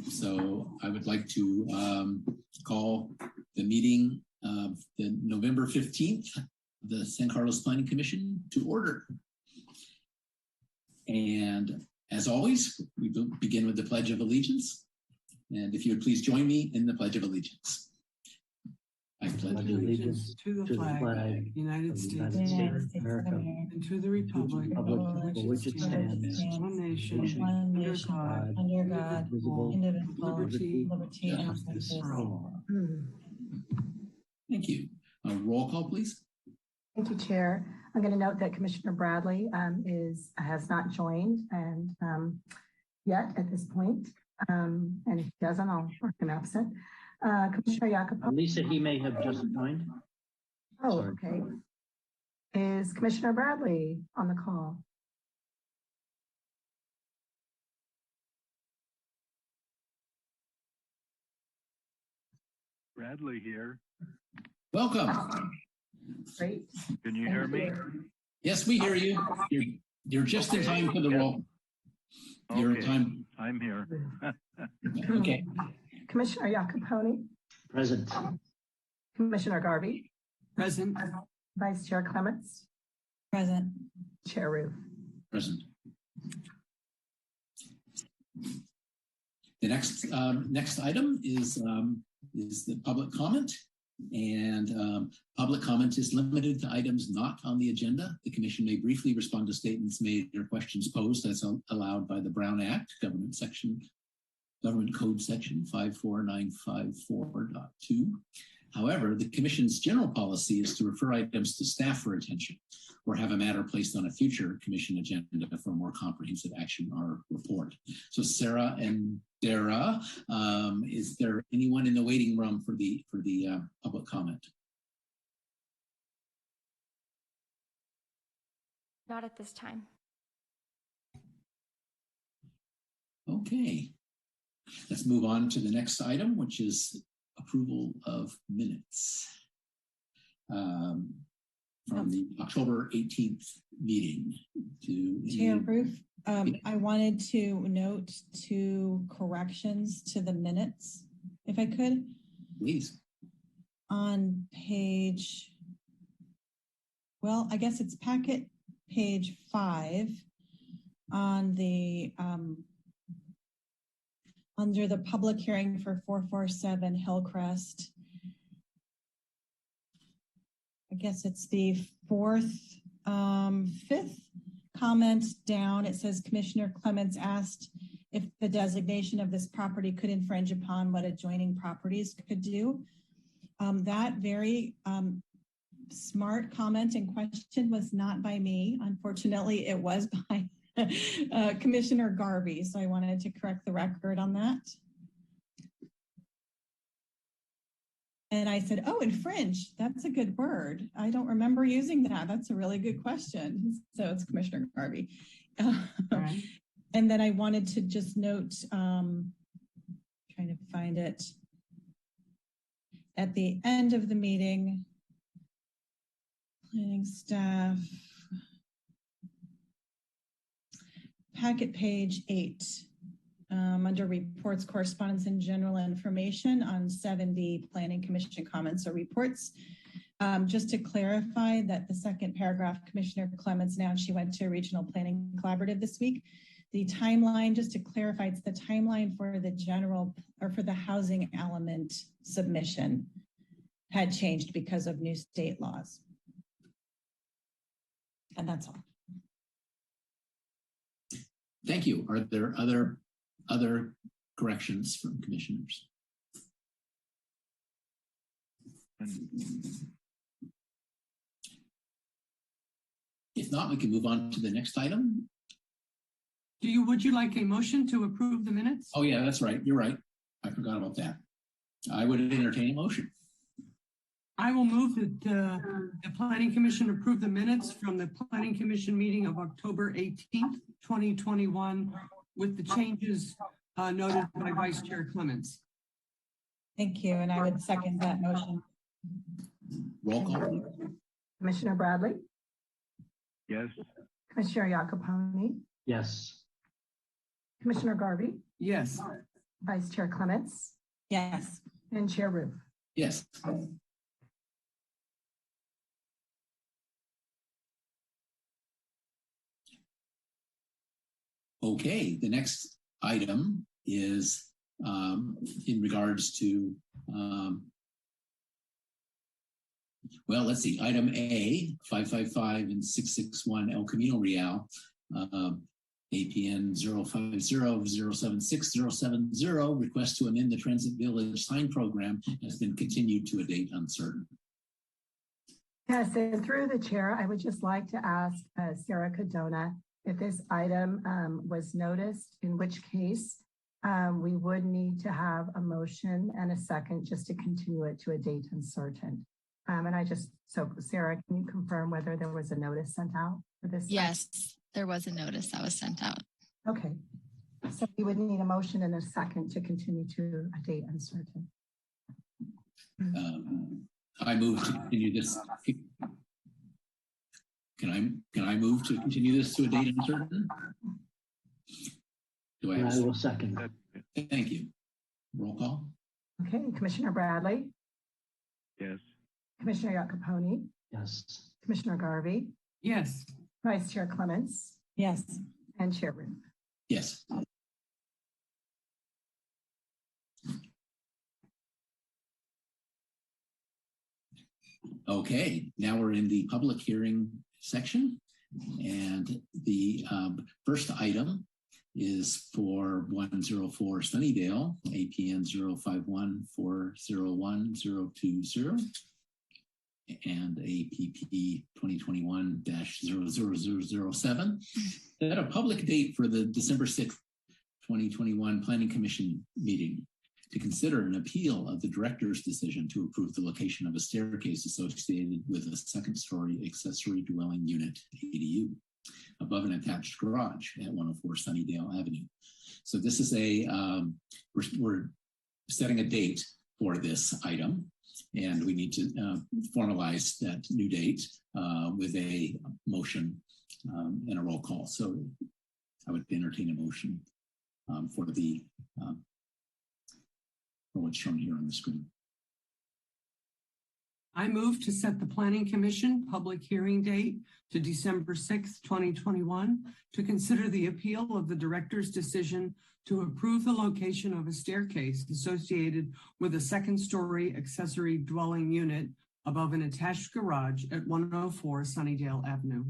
So I would like to call the meeting of the November 15th, the San Carlos Planning Commission to order. And as always, we begin with the Pledge of Allegiance. And if you would please join me in the Pledge of Allegiance. I pledge allegiance to the flag of the United States of America, and to the republic for which it stands, one nation, under God, indivisible, liberty and justice for all. Thank you. Roll call, please. Thank you, Chair. I'm going to note that Commissioner Bradley has not joined yet at this point. And if he doesn't, I'll mark him absent. Commissioner Jacopo. Lisa, he may have just joined. Oh, sorry. Okay. Is Commissioner Bradley on the call? Bradley here. Welcome. Great. Can you hear me? Yes, we hear you. You're just in time for the roll. You're in time. I'm here. Okay. Commissioner Jacoponi. Present. Commissioner Garvey. Present. Vice Chair Clements. Present. Chair Roof. Present. The next item is the public comment. And public comment is limited to items not on the agenda. The Commission may briefly respond to statements made or questions posed as allowed by the Brown Act, Government Code Section 54954.2. However, the Commission's general policy is to refer items to staff for attention or have a matter placed on a future Commission agenda for more comprehensive action or report. So Sarah and Dara, is there anyone in the waiting room for the public comment? Not at this time. Okay. Let's move on to the next item, which is approval of minutes from the October 18th meeting. Chair Roof, I wanted to note 2 corrections to the minutes, if I could. Please. On page, well, I guess it's packet page 5 on the under the public hearing for 447 Hillcrest. I guess it's the 5th comment down. It says Commissioner Clements asked if the designation of this property could infringe upon what adjoining properties could do. That very smart comment and question was not by me. Unfortunately, it was by Commissioner Garvey. So I wanted to correct the record on that. And I said, oh, infringe, that's a good word. I don't remember using that. That's a really good question. So it's Commissioner Garvey. Right. And then I wanted to just note, trying to find it, at the end of the meeting, planning staff, packet page 8, under reports, correspondence, and general information on 7D planning commission comments or reports. Just to clarify that the second paragraph, Commissioner Clements announced she went to a regional planning collaborative this week. The timeline, just to clarify, it's the timeline for the general or for the housing element submission had changed because of new state laws. And that's all. Thank you. Are there other corrections from commissioners? If not, we can move on to the next item. Would you like a motion to approve the minutes? Oh yeah, that's right. You're right. I forgot about that. I would entertain a motion. I will move that the Planning Commission approve the minutes from the Planning Commission meeting of October 18th, 2021, with the changes noted by Vice Chair Clements. Thank you, and I would second that motion. Roll call. Commissioner Bradley? Yes. Commissioner Jacoponi? Yes. Commissioner Garvey, Yes. Vice Chair Clements, Yes. and Chair Roof. Yes. Okay, the next item is in regards to, well, let's see, item A, 555 and 661 El Camino Real, APN 050-076-070, request to amend the Transit Village sign program has been continued to a date uncertain. Yes, and through the chair, I would just like to ask Sarah Cadona if this item was noticed, in which case we would need to have a motion and a second just to continue it to a date uncertain. So Sarah, can you confirm whether there was a notice sent out for this? Yes, there was a notice that was sent out. Okay, so we would need a motion and a second to continue to a date uncertain. I move to continue this. Can I move to continue this to a date uncertain? Do I have I will second. Thank you. Roll call. Okay, Commissioner Bradley, Yes. Commissioner Iacoponi, Yes. Commissioner Garvey, Yes. Vice Chair Clements, Yes. and Chair Roof. Yes. Okay, now we're in the public hearing section, and the first item is for 104 Sunnydale, APN 051401020, and APP 2021-00007. At a public date for the December 6th, 2021 Planning Commission meeting to consider an appeal of the director's decision to approve the location of a staircase associated with a second-story accessory dwelling unit, ADU, above an attached garage at 104 Sunnydale Avenue. So this is we're setting a date for this item, and we need to formalize that new date with a motion and a roll call. So I would entertain a motion for what's shown here on the screen. I move to set the Planning Commission public hearing date to December 6th, 2021 to consider the appeal of the director's decision to approve the location of a staircase associated with a second-story accessory dwelling unit above an attached garage at 104 Sunnydale Avenue.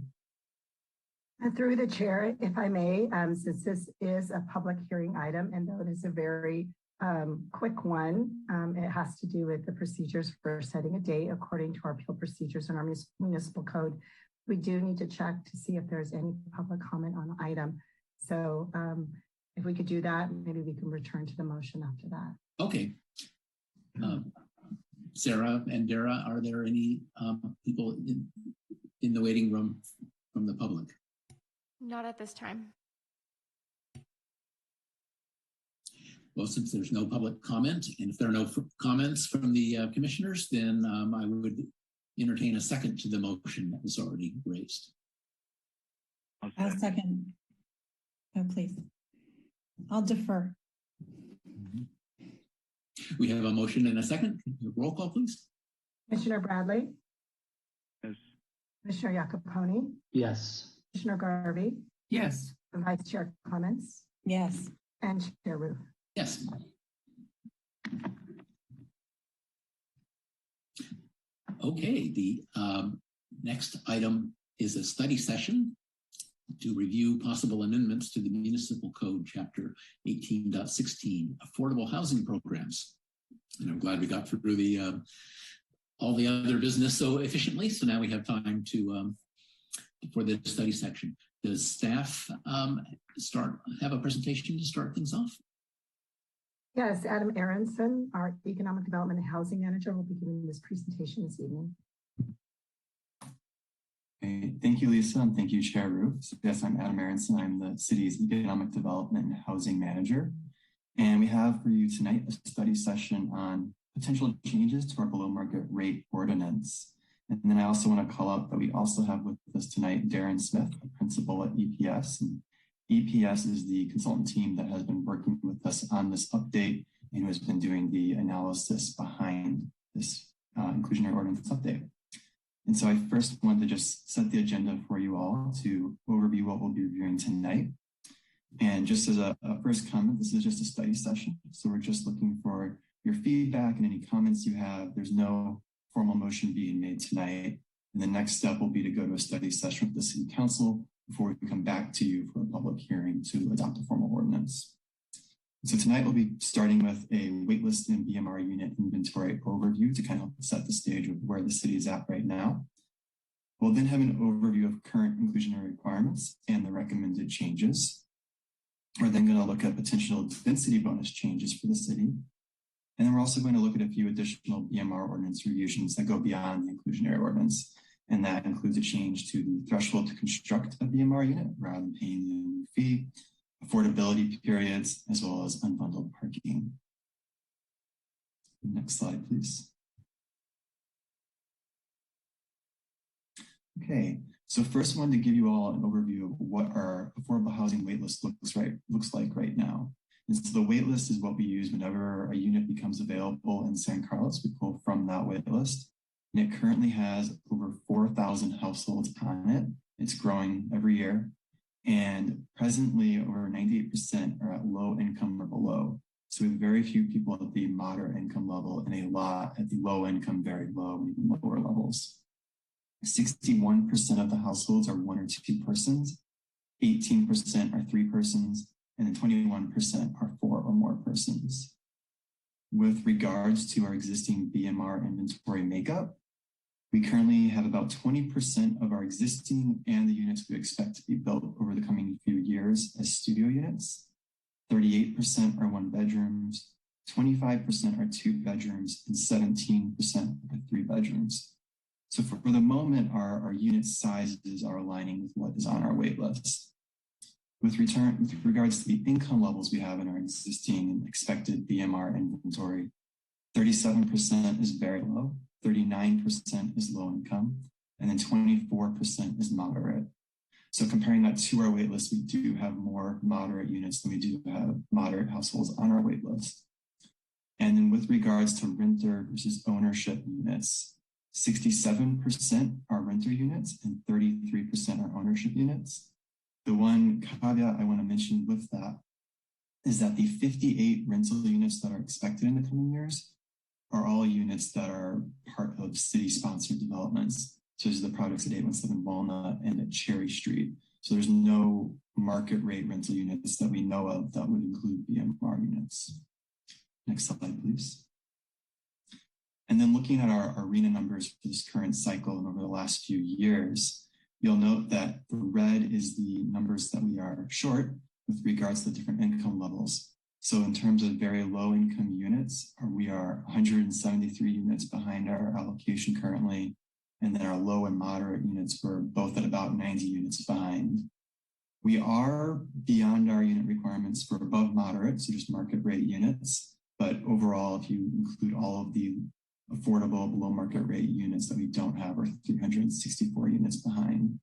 And through the chair, if I may, since this is a public hearing item, and though it is a very quick one, it has to do with the procedures for setting a date according to our appeal procedures in our municipal code. We do need to check to see if there's any public comment on the item. So if we could do that, maybe we can return to the motion after that. Okay. Sarah and Dara, are there any people in the waiting room from the public? Not at this time. Well, since there's no public comment, and if there are no comments from the commissioners, then I would entertain a second to the motion that was already raised. I'll second. Oh, please. I'll defer. We have a motion and a second. Roll call, please. Commissioner Bradley, Yes. Commissioner Iacoponi, Yes. Commissioner Garvey, Yes. Vice Chair Clements, Yes. and Chair Roof. Yes. Okay, the next item is a study session to review possible amendments to the Municipal Code, Chapter 18.16, Affordable Housing Programs. And I'm glad we got through the all the other business so efficiently. So now we have time to for the study section. Does staff have a presentation to start things off? Yes, Adam Aronson, our Economic Development and Housing Manager, will be giving this presentation this evening. Okay, thank you, Lisa, and thank you, Chair Roof. So yes, I'm Adam Aronson. I'm the city's Economic Development and Housing Manager. And we have for you tonight a study session on potential changes to our below market rate ordinance. And then I also want to call out that we also have with us tonight Darren Smith, a principal at EPS, and EPS is the consultant team that has been working with us on this update and who has been doing the analysis behind this inclusionary ordinance update. And so I first wanted to just set the agenda for you all to overview what we'll be reviewing tonight. And just as a first comment, this is just a study session. So we're just looking for your feedback and any comments you have. There's no formal motion being made tonight. And the next step will be to go to a study session with the City Council before we come back to you for a public hearing to adopt a formal ordinance. So tonight we'll be starting with a waitlist and BMR unit inventory overview to kind of set the stage of where the city is at right now. We'll then have an overview of current inclusionary requirements and the recommended changes. We're then going to look at potential density bonus changes for the city. And then we're also going to look at a few additional BMR ordinance revisions that go beyond the inclusionary ordinance. And that includes a change to the threshold to construct a BMR unit rather than paying the annual fee, affordability periods, as well as unbundled parking. Next slide, please. Okay, so first I wanted to give you all an overview of what our affordable housing waitlist looks like right now. And so the waitlist is what we use whenever a unit becomes available in San Carlos. We pull from that waitlist. And it currently has over 4,000 households on it. It's growing every year. And presently, over 98% are at low income or below. So we have very few people at the moderate income level and a lot at the low income, very low, and even lower levels. 61% of the households are 1 or 2 persons, 18% are 3 persons, and then 21% are 4 or more persons. With regards to our existing BMR inventory makeup, we currently have about 20% of our existing and the units we expect to be built over the coming few years as studio units. 38% are 1 bedrooms, 25% are 2 bedrooms, and 17% are 3 bedrooms. So for the moment, our unit sizes are aligning with what is on our wait list. With regards to the income levels we have in our existing and expected BMR inventory, 37% is very low, 39% is low income, and then 24% is moderate. So comparing that to our wait list, we do have more moderate units than we do have moderate households on our wait list. And then with regards to renter versus ownership units, 67% are renter units and 33% are ownership units. The one caveat I want to mention with that is that the 58 rental units that are expected in the coming years are all units that are part of city-sponsored developments, such as the projects at 817 Walnut and at Cherry Street. So there's no market rate rental units that we know of that would include BMR units. Next slide, please. And then looking at our arena numbers for this current cycle and over the last few years, you'll note that the red is the numbers that we are short with regards to the different income levels. So in terms of very low income units, we are 173 units behind our allocation currently. And then our low and moderate units were both at about 90 units behind. We are beyond our unit requirements for above moderate, so just market rate units. But overall, if you include all of the affordable below market rate units that we don't have, are 364 units behind.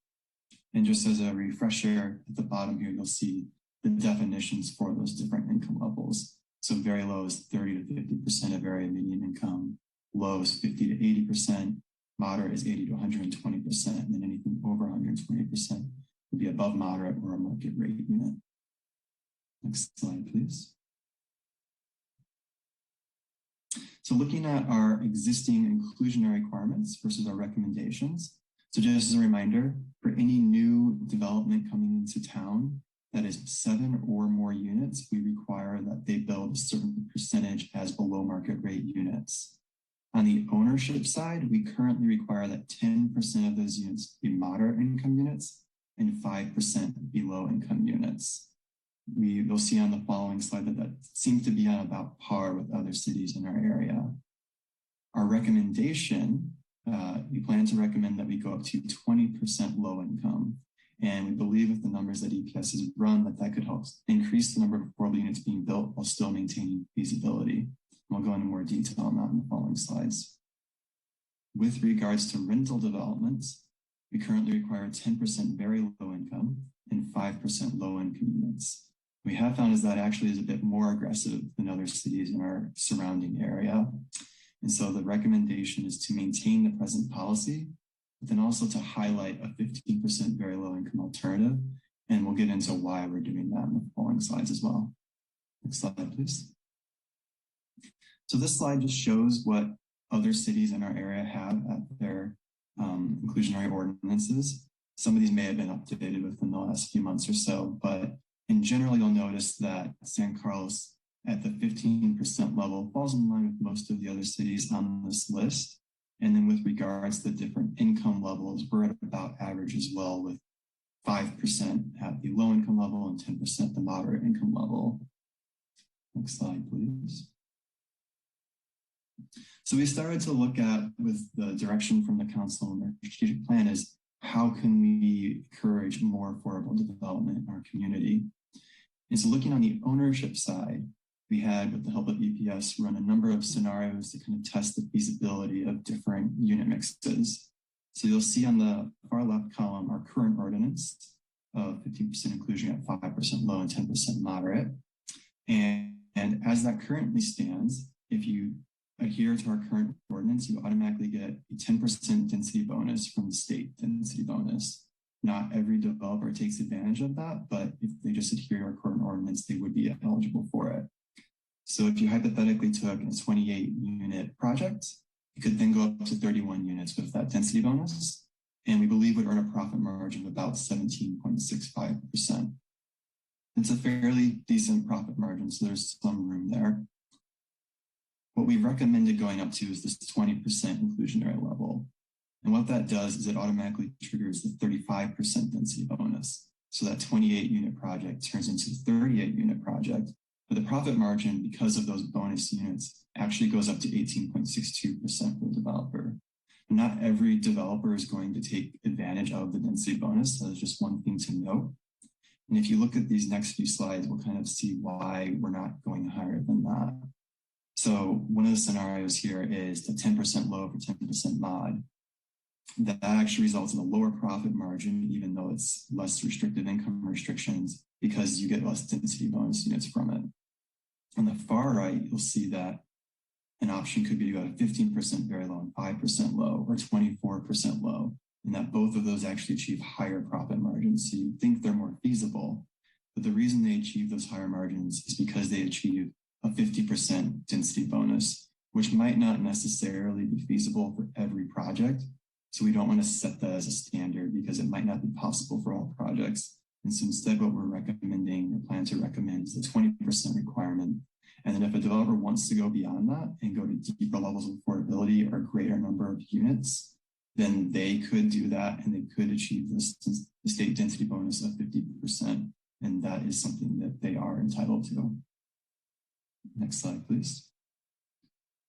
And just as a refresher, at the bottom here, you'll see the definitions for those different income levels. So very low is 30 to 50% of area median income, low is 50 to 80%, moderate is 80 to 120%, and then anything over 120% would be above moderate or a market rate unit. Next slide, please. So looking at our existing inclusionary requirements versus our recommendations. So just as a reminder, for any new development coming into town that is 7 or more units, we require that they build a certain percentage as below market rate units. On the ownership side, we currently require that 10% of those units be moderate income units and 5% be low income units. You'll see on the following slide that seems to be on about par with other cities in our area. Our recommendation, we plan to recommend that we go up to 20% low income. And we believe with the numbers that EPS has run that could help increase the number of affordable units being built while still maintaining feasibility. We'll go into more detail on that in the following slides. With regards to rental developments, we currently require 10% very low income and 5% low-income units. We have found is that actually is a bit more aggressive than other cities in our surrounding area. And so the recommendation is to maintain the present policy, but then also to highlight a 15% very low income alternative. And we'll get into why we're doing that in the following slides as well. Next slide, please. So this slide just shows what other cities in our area have at their inclusionary ordinances. Some of these may have been updated within the last few months or so, but in general, you'll notice that San Carlos at the 15% level falls in line with most of the other cities on this list. And then with regards to the different income levels, we're at about average as well, with 5% at the low income level and 10% at the moderate income level. Next slide, please. So we started to look at, with the direction from the council and their strategic plan, is how can we encourage more affordable development in our community? And so looking on the ownership side, we had, with the help of EPS, run a number of scenarios to kind of test the feasibility of different unit mixes. So you'll see on the far left column our current ordinance of 15% inclusion at 5% low and 10% moderate. And as that currently stands, if you adhere to our current ordinance, you automatically get a 10% density bonus from the state density bonus. Not every developer takes advantage of that, but if they just adhere to our current ordinance, they would be eligible for it. So if you hypothetically took a 28 unit project, you could then go up to 31 units with that density bonus. And we believe would earn a profit margin of about 17.65%. It's a fairly decent profit margin, so there's some room there. What we recommended going up to is this 20% inclusionary level. And what that does is it automatically triggers the 35% density bonus. So that 28 unit project turns into a 38 unit project. But the profit margin, because of those bonus units, actually goes up to 18.62% for the developer. And not every developer is going to take advantage of the density bonus. So that's just one thing to note. And if you look at these next few slides, we'll kind of see why we're not going higher than that. So one of the scenarios here is the 10% low for 10% mod. That actually results in a lower profit margin, even though it's less restrictive income restrictions, because you get less density bonus units from it. On the far right, you'll see that an option could be to go to 15% very low and 5% low, or 24% low, and that both of those actually achieve higher profit margins. So you think they're more feasible, but the reason they achieve those higher margins is because they achieve a 50% density bonus, which might not necessarily be feasible for every project. So we don't want to set that as a standard because it might not be possible for all projects. And so instead, what we're recommending or plan to recommend is the 20% requirement. And then if a developer wants to go beyond that and go to deeper levels of affordability or a greater number of units, then they could do that and they could achieve this the state density bonus of 50%. And that is something that they are entitled to. Next slide, please.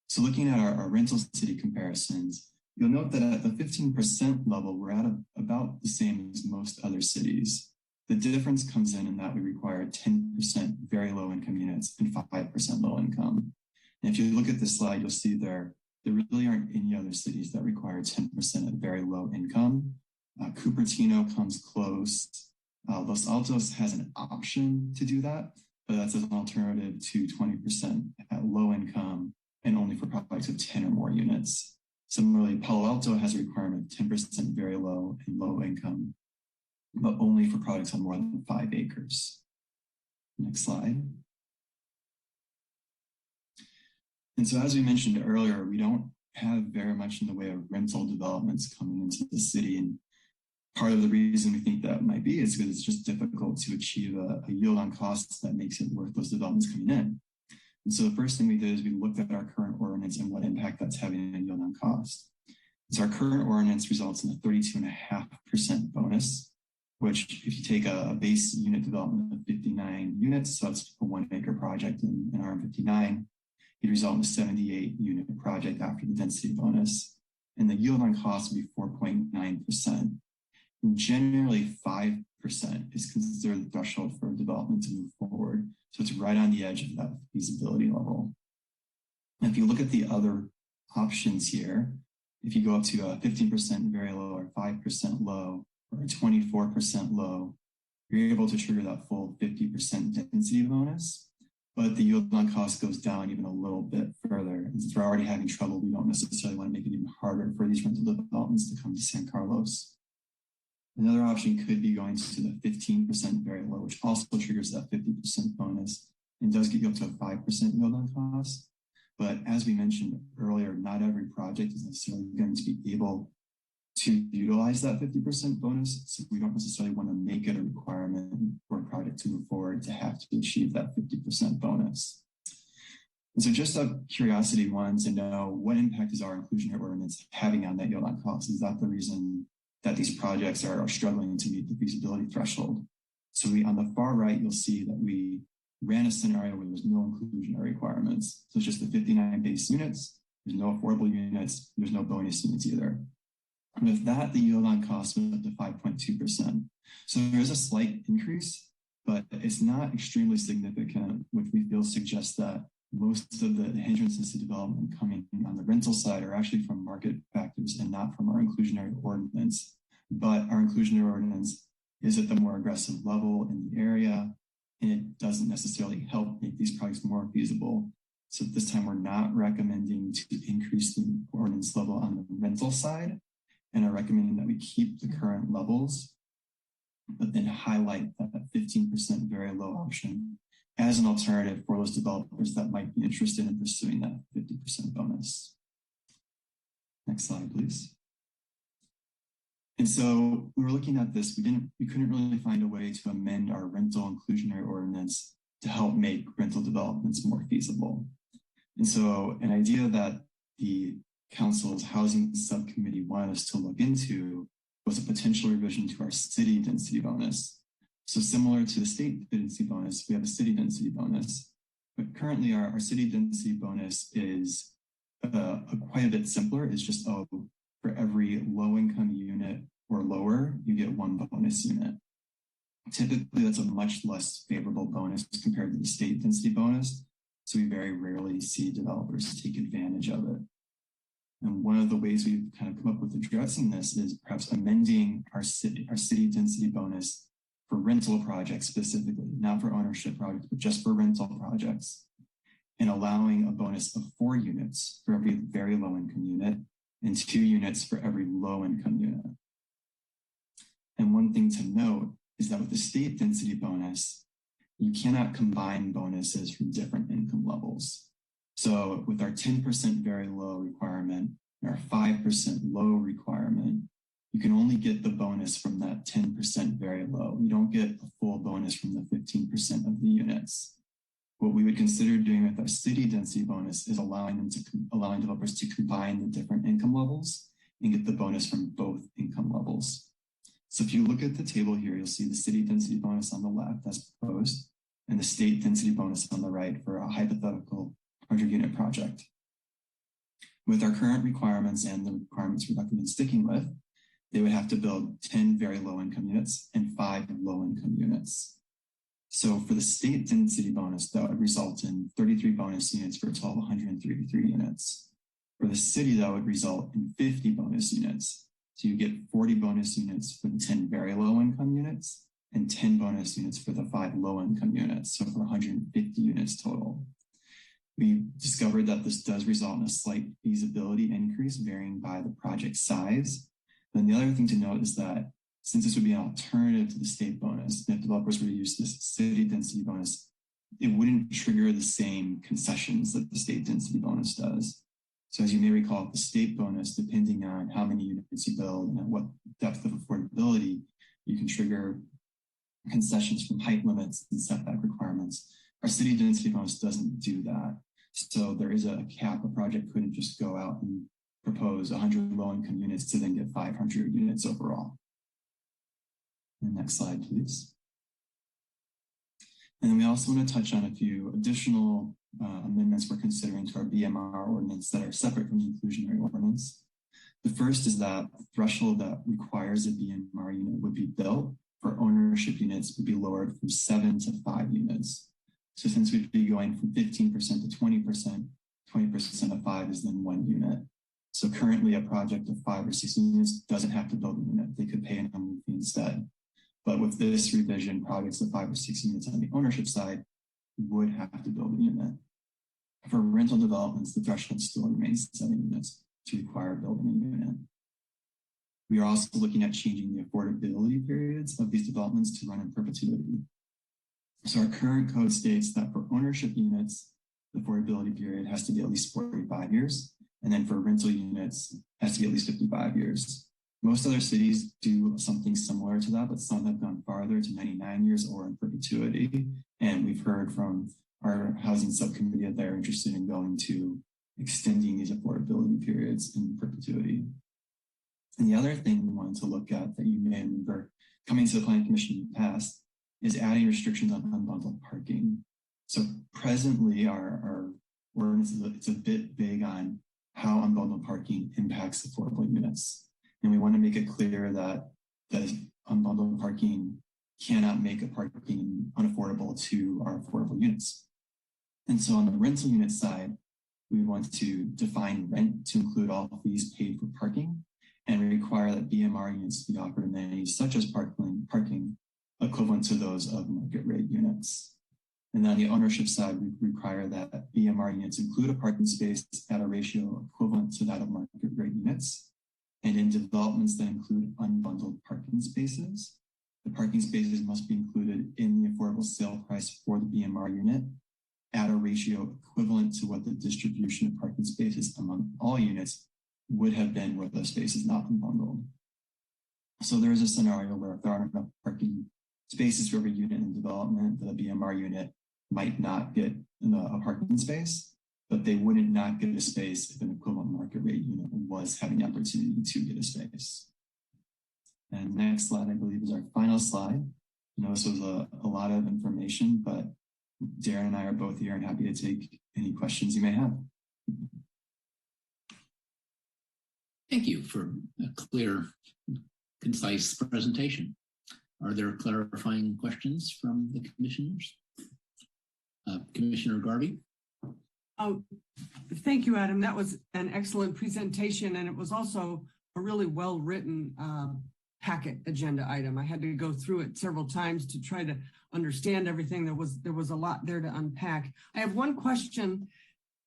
So looking at our rental city comparisons, you'll note that at the 15% level, we're at about the same as most other cities. The difference comes in that we require 10% very low income units and 5% low income. And if you look at this slide, you'll see there really aren't any other cities that require 10% at very low income. Cupertino comes close. Los Altos has an option to do that, but that's an alternative to 20% at low income and only for projects of 10 or more units. Similarly, Palo Alto has a requirement of 10% very low and low income, but only for projects on more than 5 acres. Next slide. And so as we mentioned earlier, we don't have very much in the way of rental developments coming into the city. And part of the reason we think that might be is because it's just difficult to achieve a yield on costs that makes it worth those developments coming in. And so the first thing we did is we looked at our current ordinance and what impact that's having on yield on cost. So our current ordinance results in a 32.5% bonus, which if you take a base unit development of 59 units, so that's a 1 acre project in RM59, it'd result in a 78 unit project after the density bonus. And the yield on cost would be 4.9%. And generally 5% is considered the threshold for development to move forward. So it's right on the edge of that feasibility level. And if you look at the other options here, if you go up to a 15% very low or 5% low or a 24% low, you're able to trigger that full 50% density bonus, but the yield on cost goes down even a little bit further. And since we're already having trouble, we don't necessarily want to make it even harder for these rental developments to come to San Carlos. Another option could be going to the 15% very low, which also triggers that 50% bonus and does get you up to a 5% yield on cost. But as we mentioned earlier, not every project is necessarily going to be able to utilize that 50% bonus. So we don't necessarily want to make it a requirement for a project to move forward to have to achieve that 50% bonus. And so just out of curiosity, wanted to know, what impact is our inclusionary ordinance having on that yield on cost? Is that the reason that these projects are struggling to meet the feasibility threshold? So on the far right, you'll see that we ran a scenario where there's no inclusionary requirements. So it's just the 59 base units, there's no affordable units, there's no bonus units either. And with that, the yield on cost went up to 5.2%. So there's a slight increase, but it's not extremely significant, which we feel suggests that most of the hindrances to development coming on the rental side are actually from market factors and not from our inclusionary ordinance. But our inclusionary ordinance is at the more aggressive level in the area, and it doesn't necessarily help make these projects more feasible. So at this time, we're not recommending to increase the ordinance level on the rental side, and are recommending that we keep the current levels, but then highlight that 15% very low option as an alternative for those developers that might be interested in pursuing that 50% bonus. Next slide, please. And so we were looking at this, we couldn't really find a way to amend our rental inclusionary ordinance to help make rental developments more feasible. And so an idea that the Council's housing subcommittee wanted us to look into was a potential revision to our city density bonus. So similar to the state density bonus, we have a city density bonus, but currently our city density bonus is quite a bit simpler. It's just for every low income unit or lower, you get one bonus unit. Typically, that's a much less favorable bonus compared to the state density bonus. So we very rarely see developers take advantage of it. And one of the ways we've kind of come up with addressing this is perhaps amending our city density bonus for rental projects specifically, not for ownership projects, but just for rental projects, and allowing a bonus of 4 units for every very low income unit and 2 units for every low income unit. And one thing to note is that with the state density bonus, you cannot combine bonuses from different income levels. So with our 10% very low requirement and our 5% low requirement, you can only get the bonus from that 10% very low. You don't get a full bonus from the 15% of the units. What we would consider doing with our city density bonus is allowing developers to combine the different income levels and get the bonus from both income levels. So if you look at the table here, you'll see the city density bonus on the left as proposed, and the state density bonus on the right for a hypothetical 100-unit project. With our current requirements and the requirements we're recommend sticking with, they would have to build 10 very low income units and 5 low income units. So for the state density bonus, that would result in 33 bonus units for a total of 133 units. For the city, that would result in 50 bonus units. So you get 40 bonus units for the 10 very low income units and 10 bonus units for the 5 low income units. So for 150 units total. We discovered that this does result in a slight feasibility increase varying by the project size. Then the other thing to note is that since this would be an alternative to the state bonus, if developers were to use this city density bonus, it wouldn't trigger the same concessions that the state density bonus does. So as you may recall, the state bonus, depending on how many units you build and at what depth of affordability, you can trigger concessions from height limits and setback requirements. Our city density bonus doesn't do that. So there is a cap. A project couldn't just go out and propose 100 low-income units to then get 500 units overall. And next slide, please. And then we also want to touch on a few additional amendments we're considering to our BMR ordinance that are separate from the inclusionary ordinance. The first is that the threshold that requires a BMR unit would be built for ownership units would be lowered from 7 to 5 units. So since we'd be going from 15% to 20%, 20% of 5 is then 1 unit. So currently a project of 5 or 6 units doesn't have to build a unit. They could pay an unlimited fee instead. But with this revision, projects of 5 or 6 units on the ownership side would have to build a unit. For rental developments, the threshold still remains 7 units to require building a unit. We are also looking at changing the affordability periods of these developments to run in perpetuity. So our current code states that for ownership units, the affordability period has to be at least 45 years. And then for rental units, it has to be at least 55 years. Most other cities do something similar to that, but some have gone farther to 99 years or in perpetuity. And we've heard from our housing subcommittee that they're interested in going to extending these affordability periods in perpetuity. And the other thing we wanted to look at that you may remember coming to the Planning Commission in the past is adding restrictions on unbundled parking. So presently our ordinance is a bit vague on how unbundled parking impacts affordable units. And we want to make it clear that unbundled parking cannot make a parking unaffordable to our affordable units. And so on the rental unit side, we want to define rent to include all fees paid for parking and require that BMR units be offered amenities such as parking equivalent to those of market rate units. And then on the ownership side, we require that BMR units include a parking space at a ratio equivalent to that of market rate units. And in developments that include unbundled parking spaces, the parking spaces must be included in the affordable sale price for the BMR unit at a ratio equivalent to what the distribution of parking spaces among all units would have been were those spaces not unbundled. So there is a scenario where if there aren't enough parking spaces for every unit in development, the BMR unit might not get a parking space, but they wouldn't not get a space if an equivalent market rate unit was having the opportunity to get a space. And next slide, I believe, is our final slide. I know this was a lot of information, but Darren and I are both here and happy to take any questions you may have. Thank you for a clear, concise presentation. Are there clarifying questions from the commissioners? Commissioner Garvey? Oh, thank you, Adam. That was an excellent presentation, and it was also a really well-written packet agenda item. I had to go through it several times to try to understand everything. There was a lot there to unpack. I have one question.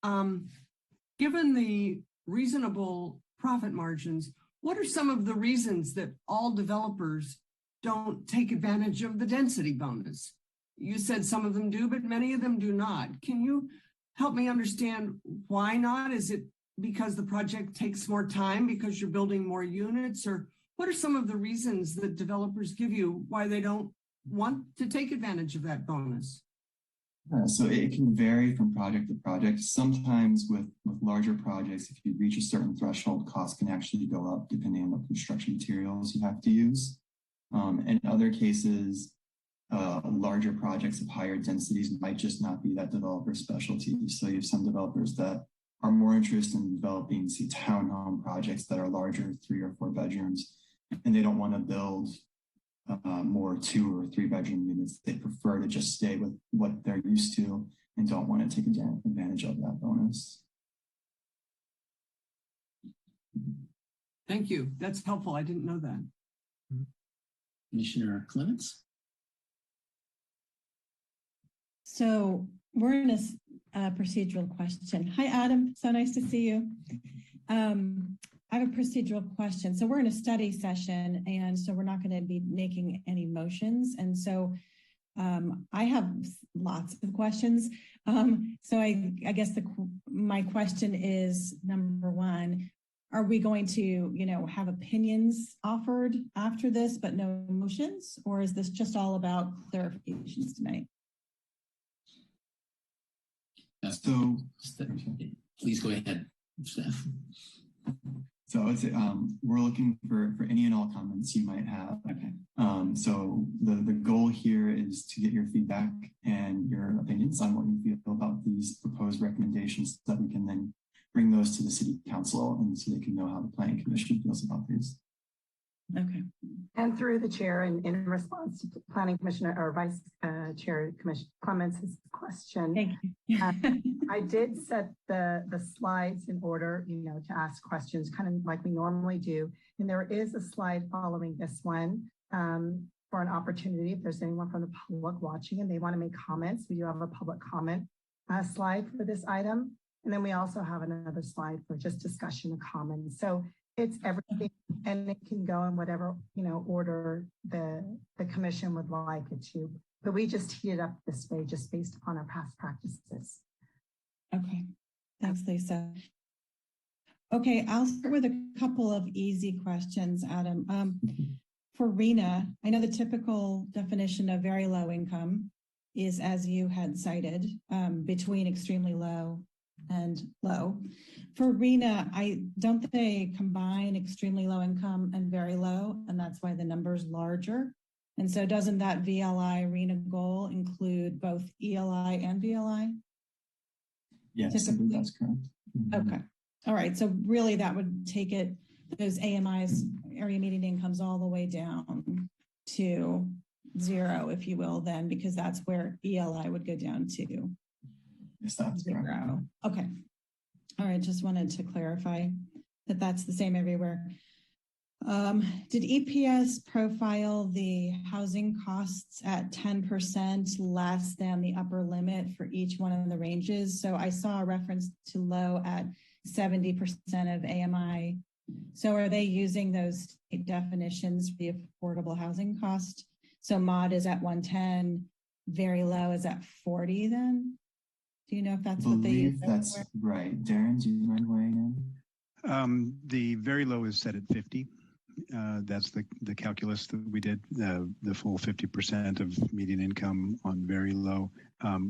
Given the reasonable profit margins, what are some of the reasons that all developers don't take advantage of the density bonus? You said some of them do, but many of them do not. Can you help me understand why not? Is it because the project takes more time because you're building more units, or what are some of the reasons that developers give you why they don't want to take advantage of that bonus? So it can vary from project to project. Sometimes with larger projects, if you reach a certain threshold, costs can actually go up depending on what construction materials you have to use. In other cases, larger projects of higher densities might just not be that developer specialty. So you have some developers that are more interested in developing, say, townhome projects that are larger, 3 or 4 bedrooms, and they don't want to build more 2 or 3 bedroom units. They prefer to just stay with what they're used to and don't want to take advantage of that bonus. Thank you. That's helpful. I didn't know that. Commissioner Clements? So we're in a procedural question. Hi, Adam. So nice to see you. I have a procedural question. So we're in a study session, and so we're not going to be making any motions. And so I have lots of questions. So I guess my question is, number one, are we going to, have opinions offered after this, but no motions? Or is this just all about clarifications tonight? So please go ahead, Steph. So I would say we're looking for any and all comments you might have. Okay. So the goal here is to get your feedback and your opinions on what you feel about these proposed recommendations so that we can then bring those to the city council and so they can know how the planning commission feels about these. Okay. And through the chair, and in response to planning commissioner or vice chair commission Clements' question, Thank you. I did set the slides in order, to ask questions, kind of like we normally do. And there is a slide following this one. for an opportunity. If there's anyone from the public watching and they want to make comments, we do have a public comment slide for this item. And then we also have another slide for just discussion and comments. So it's everything, and it can go in whatever, order the commission would like it to. But we just teed it up this way, just based upon our past practices. Okay, thanks, Lisa. Okay, I'll start with a couple of easy questions, Adam. For RHNA, I know the typical definition of very low income is, as you had cited, between extremely low and low. For RHNA, don't they combine extremely low income and very low, and that's why the number's larger? And so doesn't that VLI RHNA goal include both ELI and VLI? Yes, I believe that's correct. Okay. All right. So really that would take it, those AMIs, area median incomes, all the way down to 0, if you will, then, because that's where ELI would go down to. Yes, that's 0. correct. Okay. All right. Just wanted to clarify that that's the same everywhere. Did EPS profile the housing costs at 10% less than the upper limit for each one of the ranges? So I saw a reference to low at 70% of AMI. So are they using those definitions for the affordable housing cost? So mod is at 110, very low is at 40 then? Do you know if that's what they use? That's right. Darren, do you mind weighing in? The very low is set at 50. That's the calculus that we did, the full 50% of median income on very low.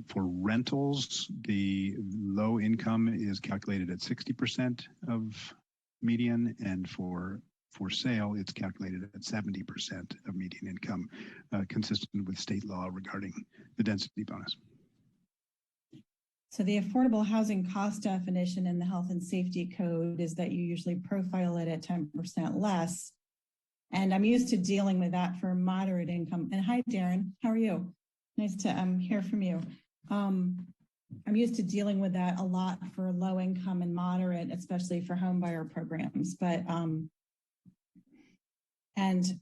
For rentals, the low income is calculated at 60% of median, and for sale, it's calculated at 70% of median income, consistent with state law regarding the density bonus. So the affordable housing cost definition in the health and safety code is that you usually profile it at 10% less. And I'm used to dealing with that for moderate income. And hi, Darren, how are you? Nice to hear from you. I'm used to dealing with that a lot for low income and moderate, especially for home buyer programs. But and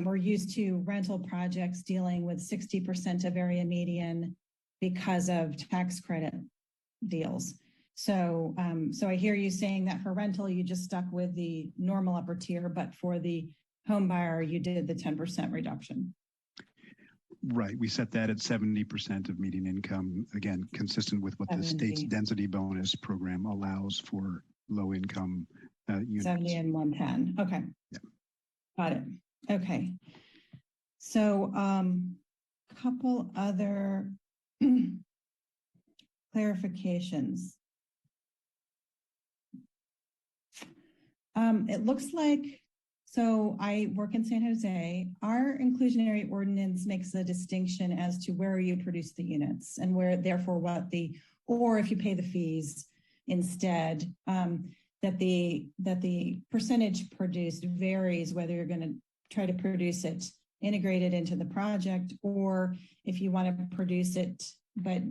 we're used to rental projects dealing with 60% of area median because of tax credit deals. So, so I hear you saying that for rental, you just stuck with the normal upper tier, but for the home buyer, you did the 10% reduction. Right. We set that at 70% of median income, again, consistent with what 70. The state's density bonus program allows for low income units. 70 and 110. Okay. Yeah. Got it. Okay. So a couple other clarifications. It looks like, so I work in San Jose, our inclusionary ordinance makes a distinction as to where you produce the units and where, therefore, what the, or if you pay the fees instead, that the percentage produced varies whether you're going to try to produce it integrated into the project, or if you want to produce it, but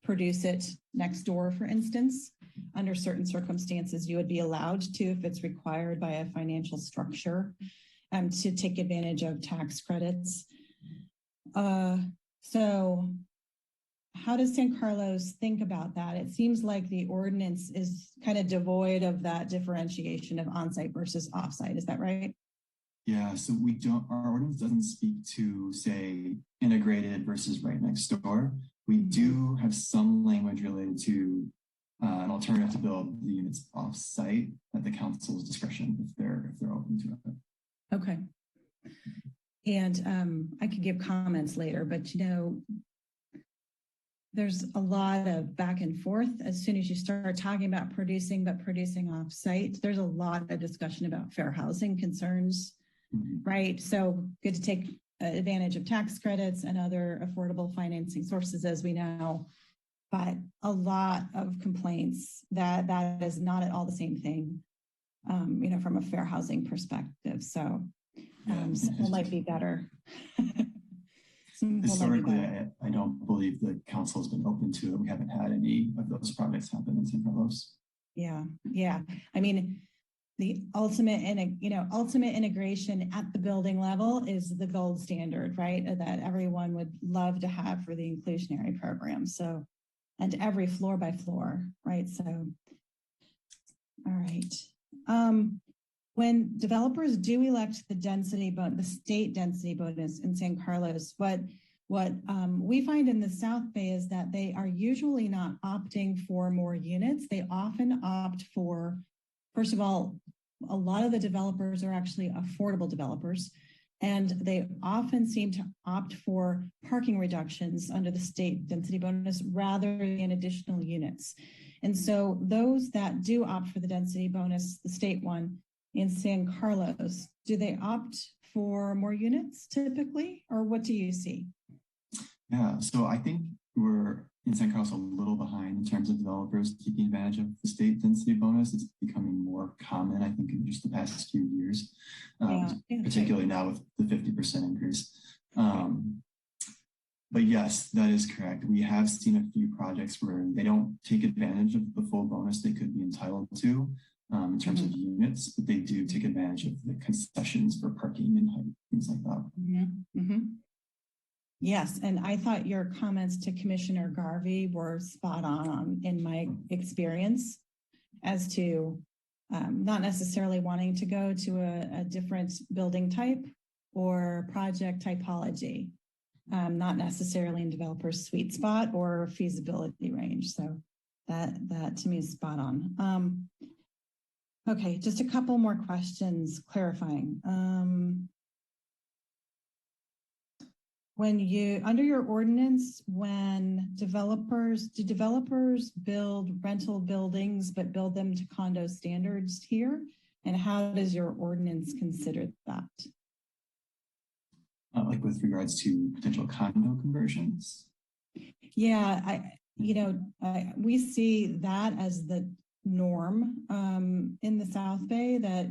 produce it next door, for instance. Under certain circumstances, you would be allowed to, if it's required by a financial structure, to take advantage of tax credits. So how does San Carlos think about that? It seems like the ordinance is kind of devoid of that differentiation of on-site versus off-site. Is that right? Yeah, so our ordinance doesn't speak to, say, integrated versus right next door. We do have some language related to an alternative to build the units off-site at the council's discretion if they're open to it. Okay. And I could give comments later, but there's a lot of back and forth as soon as you start talking about producing, but producing off-site. There's a lot of discussion about fair housing concerns, right? So good to take advantage of tax credits and other affordable financing sources, as we know, but a lot of complaints that is not at all the same thing, from a fair housing perspective. So simple might be better. Historically, I don't believe the council has been open to it. We haven't had any of those projects happen in San Carlos. Yeah. I mean, the ultimate ultimate integration at the building level is the gold standard, right? That everyone would love to have for the inclusionary program. So, and every floor by floor, right? So, all right. When developers do elect the state density bonus in San Carlos, what we find in the South Bay is that they are usually not opting for more units. They often opt for, first of all, a lot of the developers are actually affordable developers, and they often seem to opt for parking reductions under the state density bonus rather than additional units. And so those that do opt for the density bonus, the state one, in San Carlos, do they opt for more units typically, or what do you see? Yeah, so I think we're in San Carlos a little behind in terms of developers taking advantage of the state density bonus. It's becoming more common, I think, in just the past few years, particularly now with the 50% increase. But yes, that is correct. We have seen a few projects where they don't take advantage of the full bonus they could be entitled to in terms of units, but they do take advantage of the concessions for parking and height, things like that. Yes, and I thought your comments to Commissioner Garvey were spot on in my experience as to not necessarily wanting to go to a different building type or project typology, not necessarily in developer's sweet spot or feasibility range. So that to me is spot on. Okay, just a couple more questions clarifying. Under your ordinance, do developers build rental buildings but build them to condo standards here? And how does your ordinance consider that? Like with regards to potential condo conversions? Yeah, we see that as the norm in the South Bay, that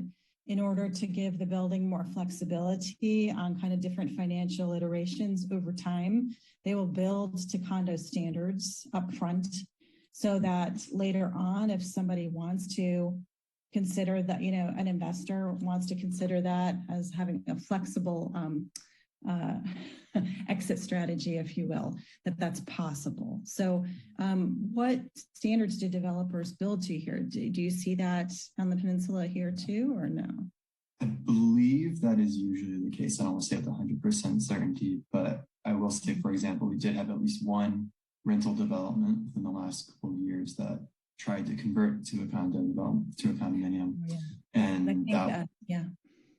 in order to give the building more flexibility on kind of different financial iterations over time, they will build to condo standards up front so that later on, if somebody wants to consider that, an investor wants to consider that as having a flexible exit strategy, if you will, that's possible. So what standards do developers build to here? Do you see that on the peninsula here too, or no? I believe that is usually the case. I don't want to say with 100% certainty, but I will say, for example, we did have at least one rental development within the last couple of years that tried to convert to a condo development, to a condominium. Oh, yeah. And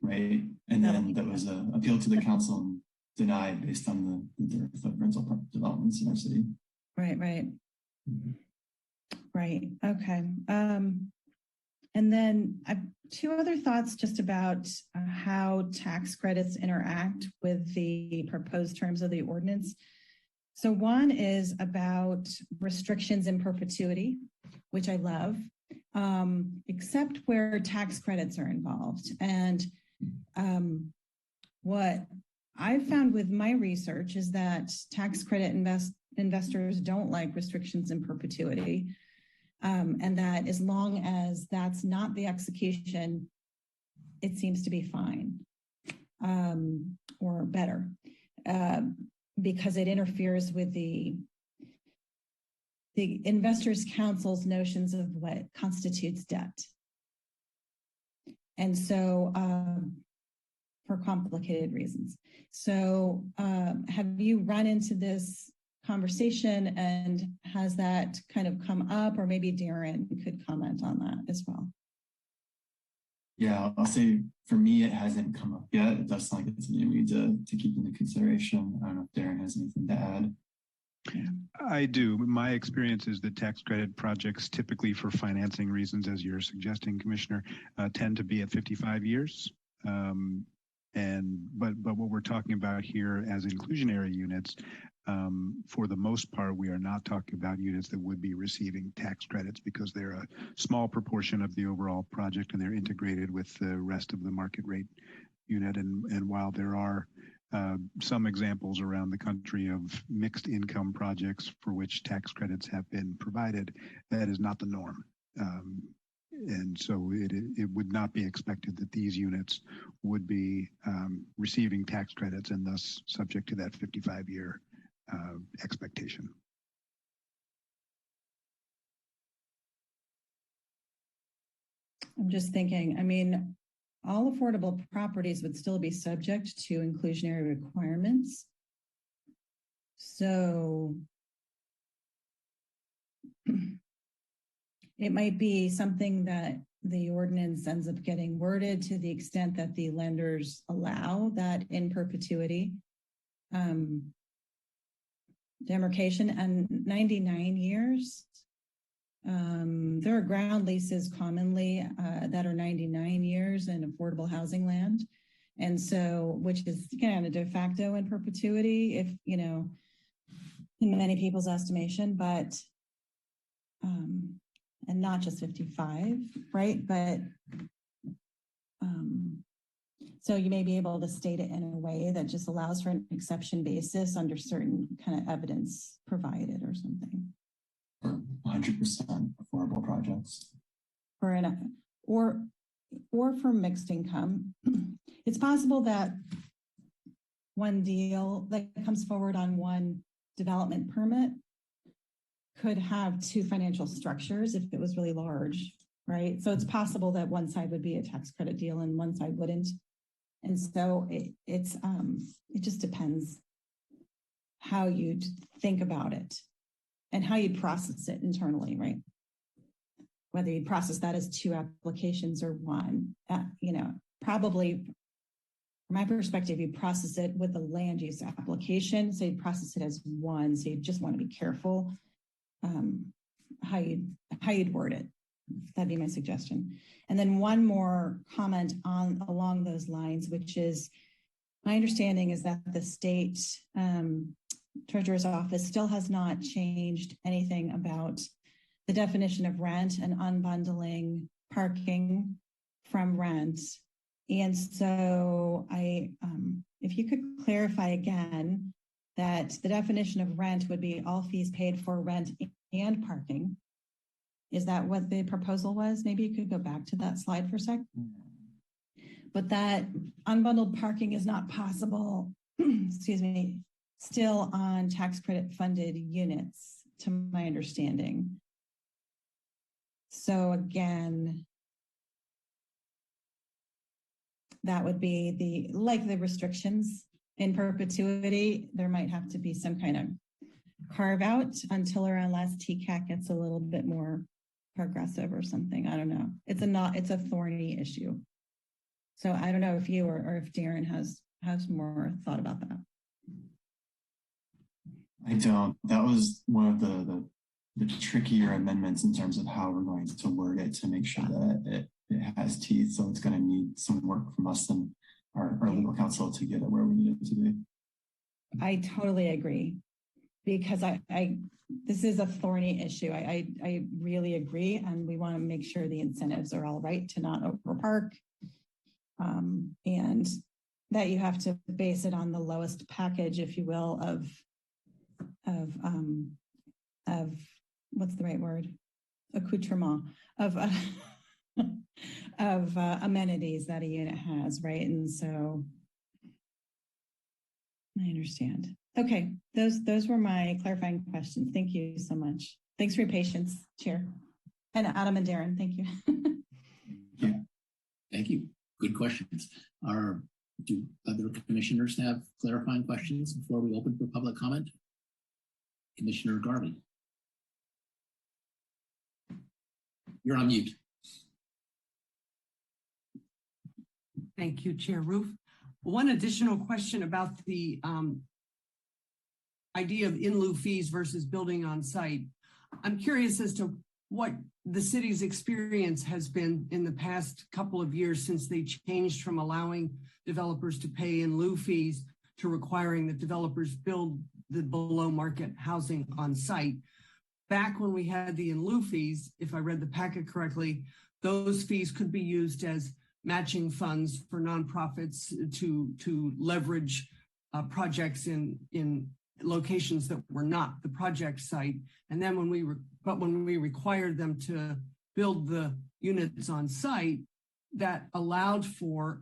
right. And then that was appealed to the council and denied based on the dearth of rental developments in our city. Right. Right. Okay. And then I have two other thoughts just about how tax credits interact with the proposed terms of the ordinance. So one is about restrictions in perpetuity, which I love, except where tax credits are involved. And what I've found with my research is that tax credit investors don't like restrictions in perpetuity. And that as long as that's not the execution, it seems to be fine or better because it interferes with the Investors Council's notions of what constitutes debt. And so for complicated reasons. So have you run into this conversation, and has that kind of come up, or maybe Darren could comment on that as well? Yeah, I'll say for me, it hasn't come up yet. It does sound like it's something we need to keep into consideration. I don't know if Darren has anything to add. I do. My experience is that tax credit projects, typically for financing reasons, as you're suggesting, Commissioner, tend to be at 55 years. But what we're talking about here as inclusionary units, for the most part, we are not talking about units that would be receiving tax credits because they're a small proportion of the overall project and they're integrated with the rest of the market rate unit. And while there are some examples around the country of mixed income projects for which tax credits have been provided, that is not the norm. And so it would not be expected that these units would be receiving tax credits and thus subject to that 55-year expectation. I'm just thinking, I mean, all affordable properties would still be subject to inclusionary requirements. So it might be something that the ordinance ends up getting worded to the extent that the lenders allow that in perpetuity demarcation. And 99 years, there are ground leases commonly that are 99 years in affordable housing land. And so, which is kind of de facto in perpetuity, if, you know, in many people's estimation, but, and not just 55, right? But, so you may be able to state it in a way that just allows for an exception basis under certain kind of evidence provided or something. 100% affordable projects. Or for mixed income. It's possible that one deal that comes forward on one development permit could have two financial structures if it was really large, right? So it's possible that one side would be a tax credit deal and one side wouldn't. And so it just depends how you think about it and how you process it internally, right? Whether you process that as two applications or one, you know, probably from my perspective, you process it with the land use application. So you process it as one. So you just want to be careful how you'd word it. That'd be my suggestion. And then one more comment along those lines, which is my understanding is that the state treasurer's office still has not changed anything about the definition of rent and unbundling parking from rent. And so if you could clarify again that the definition of rent would be all fees paid for rent and parking. Is that what the proposal was? Maybe you could go back to that slide for a sec. But that unbundled parking is not possible, excuse me, still on tax credit funded units, to my understanding. So again, that would be the restrictions in perpetuity. There might have to be some kind of carve out until or unless TCAC gets a little bit more progressive or something. I don't know. It's a thorny issue. So I don't know if you or if Darren has more thought about that. I don't. That was one of the trickier amendments in terms of how we're going to word it to make sure that it has teeth. So it's going to need some work from us and our legal counsel to get it where we need it to be. I totally agree, because this is a thorny issue. I really agree, and we want to make sure the incentives are all right to not overpark, and that you have to base it on the lowest package, if you will, of what's the right word? Accoutrement of amenities that a unit has, right? And so I understand. Okay, those were my clarifying questions. Thank you so much. Thanks for your patience, Chair. And Adam and Darren, thank you. Yeah. Thank you. Good questions. Do other commissioners have clarifying questions before we open for public comment? Commissioner Garvey. You're on mute. Thank you, Chair Roof. One additional question about the idea of in lieu fees versus building on site. I'm curious as to what the city's experience has been in the past couple of years since they changed from allowing developers to pay in lieu fees to requiring that developers build the below market housing on site. Back when we had the in lieu fees, if I read the packet correctly, those fees could be used as matching funds for nonprofits to leverage projects in locations that were not the project site. And then when we required them to build the units on site that allowed for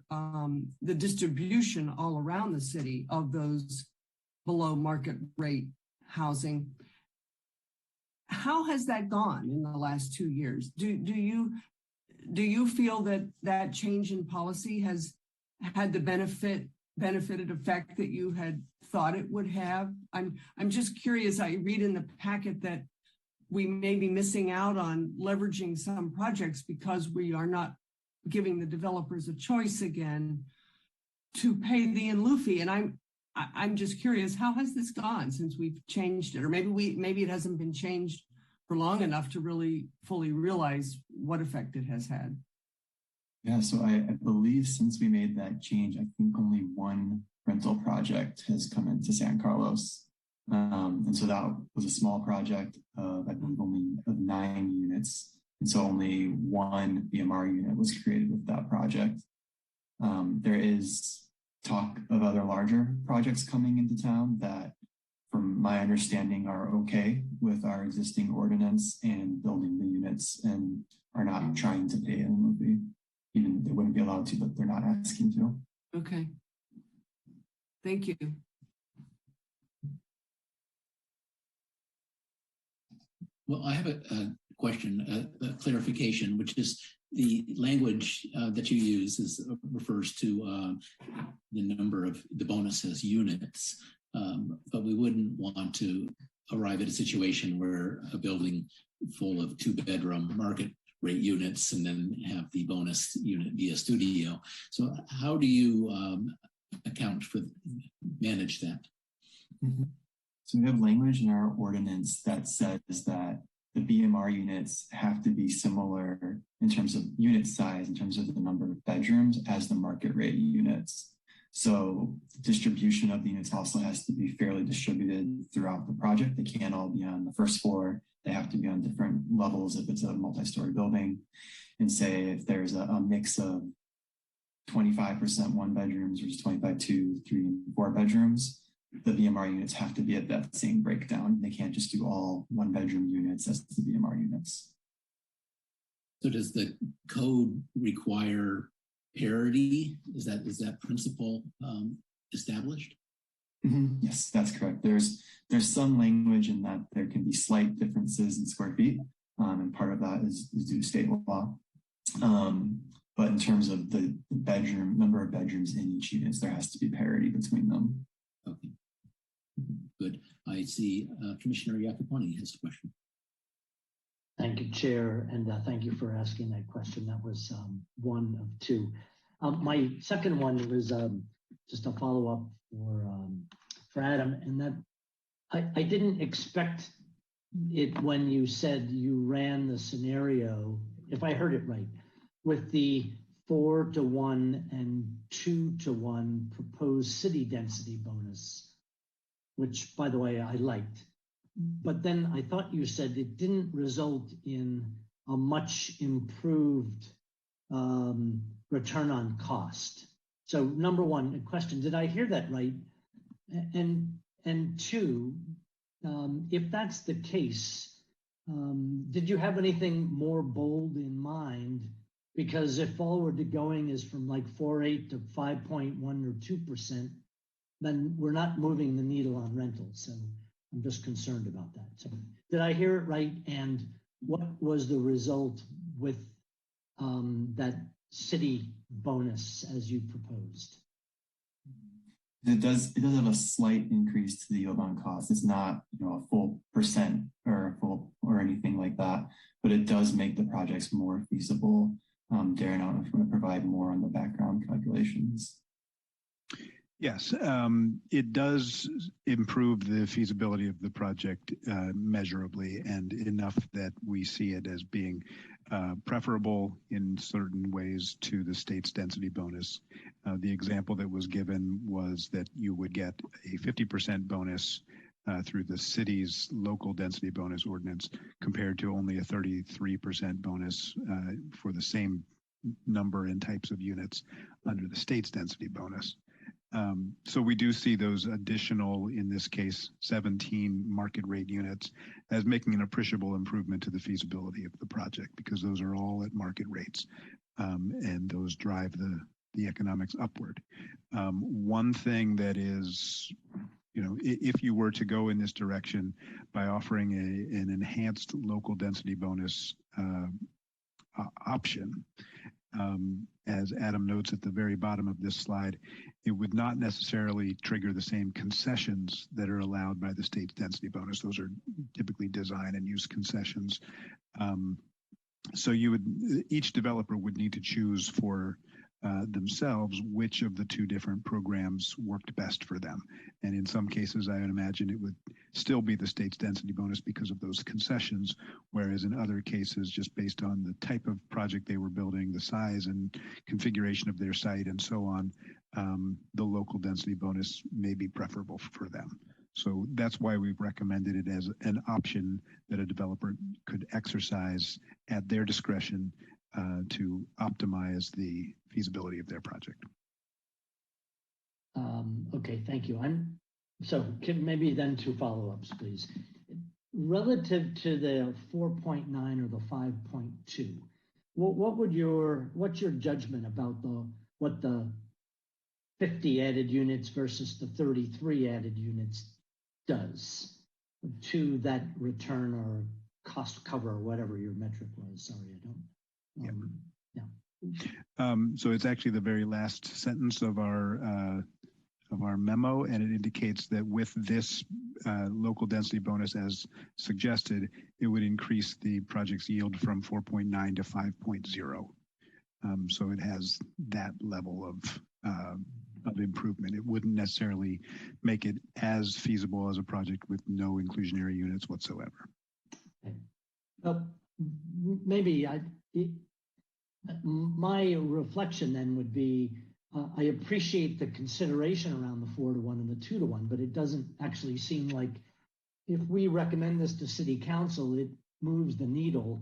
the distribution all around the city of those below market rate housing. How has that gone in the last 2 years? Do you feel that that change in policy has had the benefited effect that you had thought it would have? I'm just curious. I read in the packet that we may be missing out on leveraging some projects because we are not giving the developers a choice again to pay the in lieu fee. And I'm just curious, how has this gone since we've changed it? Or maybe it hasn't been changed for long enough to really fully realize what effect it has had. Yeah, so I believe since we made that change, I think only one rental project has come into San Carlos. And so that was a small project of, I believe, only of 9 units. And so only one BMR unit was created with that project. There is talk of other larger projects coming into town that, from my understanding, are okay with our existing ordinance and building the units and are not trying to pay an in lieu fee. Even they wouldn't be allowed to, but they're not asking to. Okay. Thank you. Well, I have a question, a clarification, which is the language that you use refers to the number of the bonus as units, but we wouldn't want to arrive at a situation where a building full of 2-bedroom market rate units and then have the bonus unit be a studio. So how do you manage that? Mm-hmm. So we have language in our ordinance that says that the BMR units have to be similar in terms of unit size, in terms of the number of bedrooms as the market rate units. So the distribution of the units also has to be fairly distributed throughout the project. They can't all be on the first floor. They have to be on different levels if it's a multi-story building. And say if there's a mix of 25% 1 bedrooms versus 25 2, 3, and 4 bedrooms, the BMR units have to be at that same breakdown. They can't just do all 1-bedroom units as the BMR units. So does the code require parity? Is that principle established? Mm-hmm. Yes, that's correct. There's some language in that there can be slight differences in square feet, and part of that is due to state law. But in terms of the number of bedrooms in each unit, there has to be parity between them. Okay, good. I see Commissioner Iacoponi has a question. Thank you, Chair, and thank you for asking that question. That was one of 2. My second one was just a follow-up for Adam, and that I didn't expect it when you said you ran the scenario, if I heard it right, with the 4-to-1 and 2-to-1 proposed city density bonus, which, by the way, I liked. But then I thought you said it didn't result in a much improved return on cost. So number one, a question, did I hear that right? And 2, if that's the case, did you have anything more bold in mind? Because if forward going is from like 4.8 to 5.1 or 2%, then we're not moving the needle on rentals. So I'm just concerned about that. So did I hear it right? And what was the result with that city bonus as you proposed? It does have a slight increase to the yield on cost. It's not a full percent or anything like that, but it does make the projects more feasible. Darren, I don't know if you want to provide more on the background calculations. Yes, it does improve the feasibility of the project measurably, and enough that we see it as being preferable in certain ways to the state's density bonus. The example that was given was that you would get a 50% bonus through the city's local density bonus ordinance compared to only a 33% bonus for the same number and types of units under the state's density bonus. So we do see those additional, in this case, 17 market rate units as making an appreciable improvement to the feasibility of the project, because those are all at market rates, and those drive the economics upward. One thing that is, if you were to go in this direction by offering an enhanced local density bonus option, as Adam notes at the very bottom of this slide, it would not necessarily trigger the same concessions that are allowed by the state's density bonus. Those are typically design and use concessions. So each developer would need to choose for themselves which of the two different programs worked best for them. And in some cases, I would imagine it would still be the state's density bonus because of those concessions, whereas in other cases, just based on the type of project they were building, the size and configuration of their site and so on, the local density bonus may be preferable for them. So that's why we've recommended it as an option that a developer could exercise at their discretion to optimize the feasibility of their project. Okay, thank you. Maybe then two follow-ups, please. Relative to the 4.9 or the 5.2, what's your judgment about what the 50 added units versus the 33 added units does to that return or cost cover or whatever your metric was? Sorry, I don't. So it's actually the very last sentence of our memo, and it indicates that with this local density bonus as suggested, it would increase the project's yield from 4.9 to 5.0. So it has that level of improvement. It wouldn't necessarily make it as feasible as a project with no inclusionary units whatsoever. Okay. Well, maybe my reflection then would be, I appreciate the consideration around the 4-to-1 and the 2-to-1, but it doesn't actually seem like if we recommend this to City Council, it moves the needle.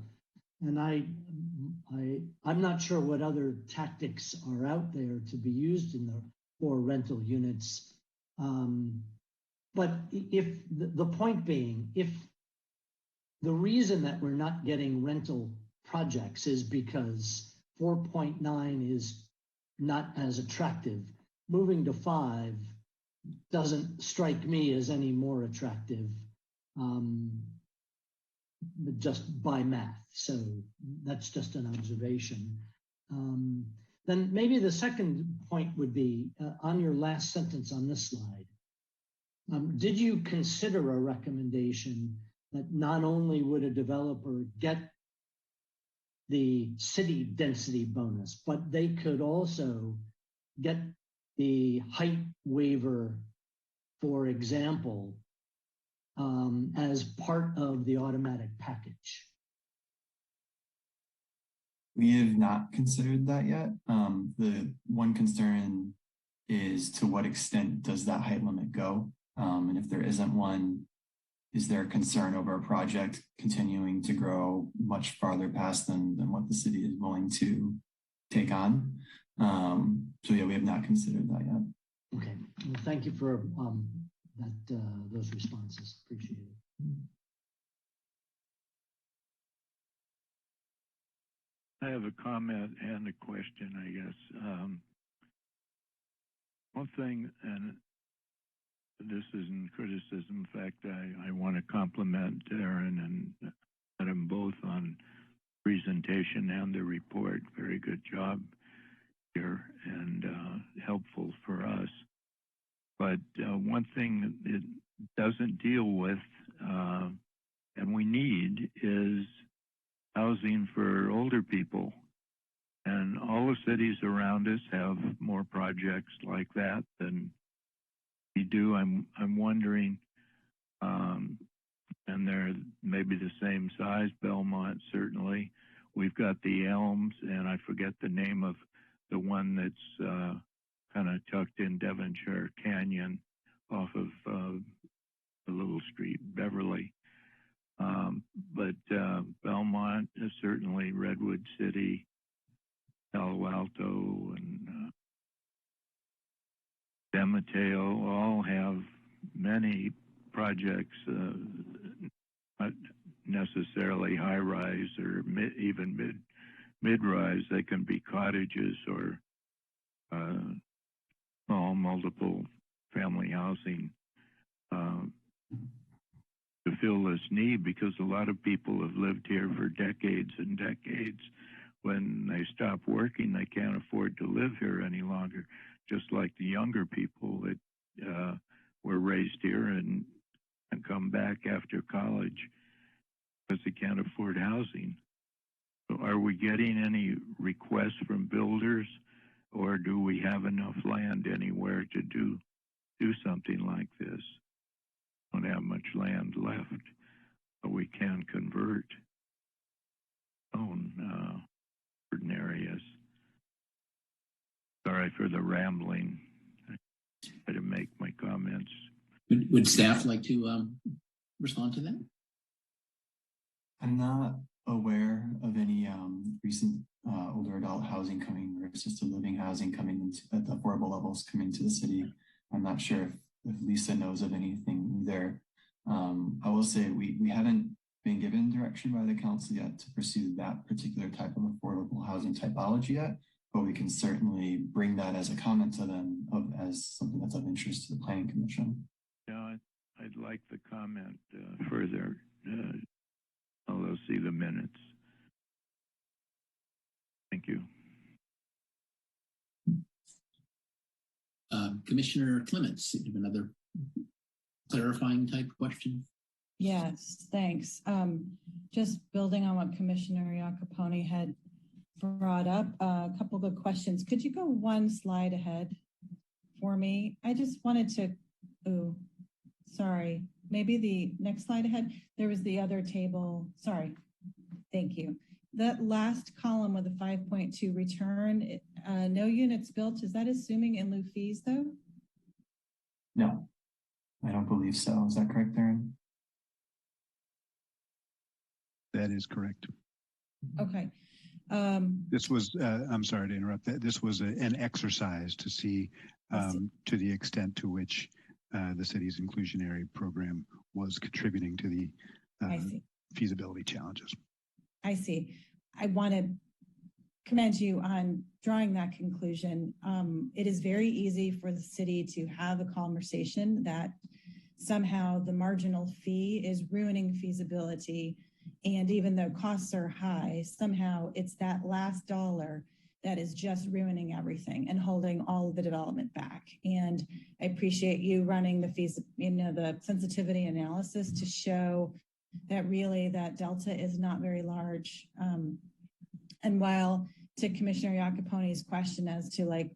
And I'm not sure what other tactics are out there to be used in for rental units. But if the point being, if the reason that we're not getting rental projects is because 4.9 is not as attractive, moving to 5 doesn't strike me as any more attractive, just by math. So that's just an observation. Then maybe the second point would be on your last sentence on this slide. Did you consider a recommendation that not only would a developer get the city density bonus, but they could also get the height waiver, for example, as part of the automatic package? We have not considered that yet. The one concern is to what extent does that height limit go? And if there isn't one, is there a concern over a project continuing to grow much farther past than what the city is willing to take on? So yeah, we have not considered that yet. Okay, well, thank you for those responses. Appreciate it. I have a comment and a question, I guess. One thing, and this isn't criticism, in fact, I want to compliment Aaron and Adam both on presentation and the report. Very good job here and helpful for us. But one thing it doesn't deal with, and we need, is housing for older people. And all the cities around us have more projects like that than we do. I'm wondering, and they're maybe the same size, Belmont certainly. We've got the Elms, and I forget the name of the one that's kind of tucked in Devonshire Canyon off of the little street, Beverly. But Belmont is certainly Redwood City, Palo Alto, and San Mateo all have many projects, not necessarily high rise or even mid rise. They can be cottages or small multiple family housing to fill this need, because a lot of people have lived here for decades and decades. When they stop working, they can't afford to live here any longer, just like the younger people that were raised here and come back after college because they can't afford housing. So are we getting any requests from builders, or do we have enough land anywhere to do something like this? Don't have much land left, but we can convert certain areas. Sorry for the rambling. I try to make my comments. Would staff like to respond to that? I'm not aware of any recent older adult housing coming or assisted living housing coming into at the affordable levels coming to the city. I'm not sure if Lisa knows of anything either. I will say we haven't been given direction by the council yet to pursue that particular type of affordable housing typology yet, but we can certainly bring that as a comment to them as something that's of interest to the Planning Commission. Yeah, I'd like the comment further. I'll see the minutes. Thank you. Commissioner Clements, you have another clarifying type question? Yes, thanks. Just building on what Commissioner Iacopone had brought up, a couple of good questions. Could you go one slide ahead for me? I just wanted to, sorry, maybe the next slide ahead. There was the other table. Sorry. Thank you. That last column with the 5.2 return, no units built, is that assuming in lieu fees though? No, I don't believe so. Is that correct, Darren? That is correct. Okay. This was, I'm sorry to interrupt that. This was an exercise to see to the extent to which the city's inclusionary program was contributing to the feasibility challenges. I see. I want to commend you on drawing that conclusion. It is very easy for the city to have a conversation that somehow the marginal fee is ruining feasibility. And even though costs are high, somehow it's that last dollar that is just ruining everything and holding all of the development back. And I appreciate you running the sensitivity analysis to show that really that delta is not very large. And while to Commissioner Iacopone's question as to like,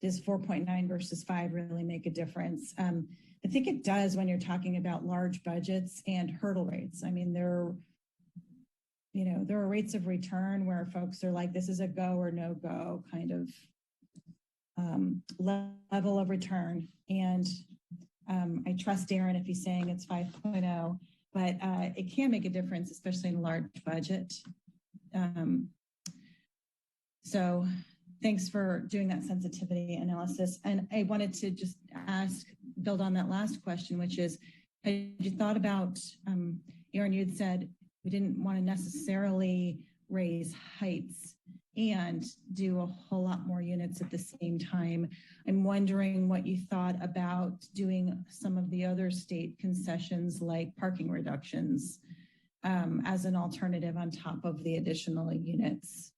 does 4.9 versus 5 really make a difference? I think it does when you're talking about large budgets and hurdle rates. I mean, there are rates of return where folks are like, this is a go or no go kind of level of return. And I trust Darren if he's saying it's 5.0, but it can make a difference, especially in a large budget. So thanks for doing that sensitivity analysis. And I wanted to just build on that last question, which is, had you thought about, Aaron, you had said we didn't want to necessarily raise heights and do a whole lot more units at the same time. I'm wondering what you thought about doing some of the other state concessions like parking reductions as an alternative on top of the additional units.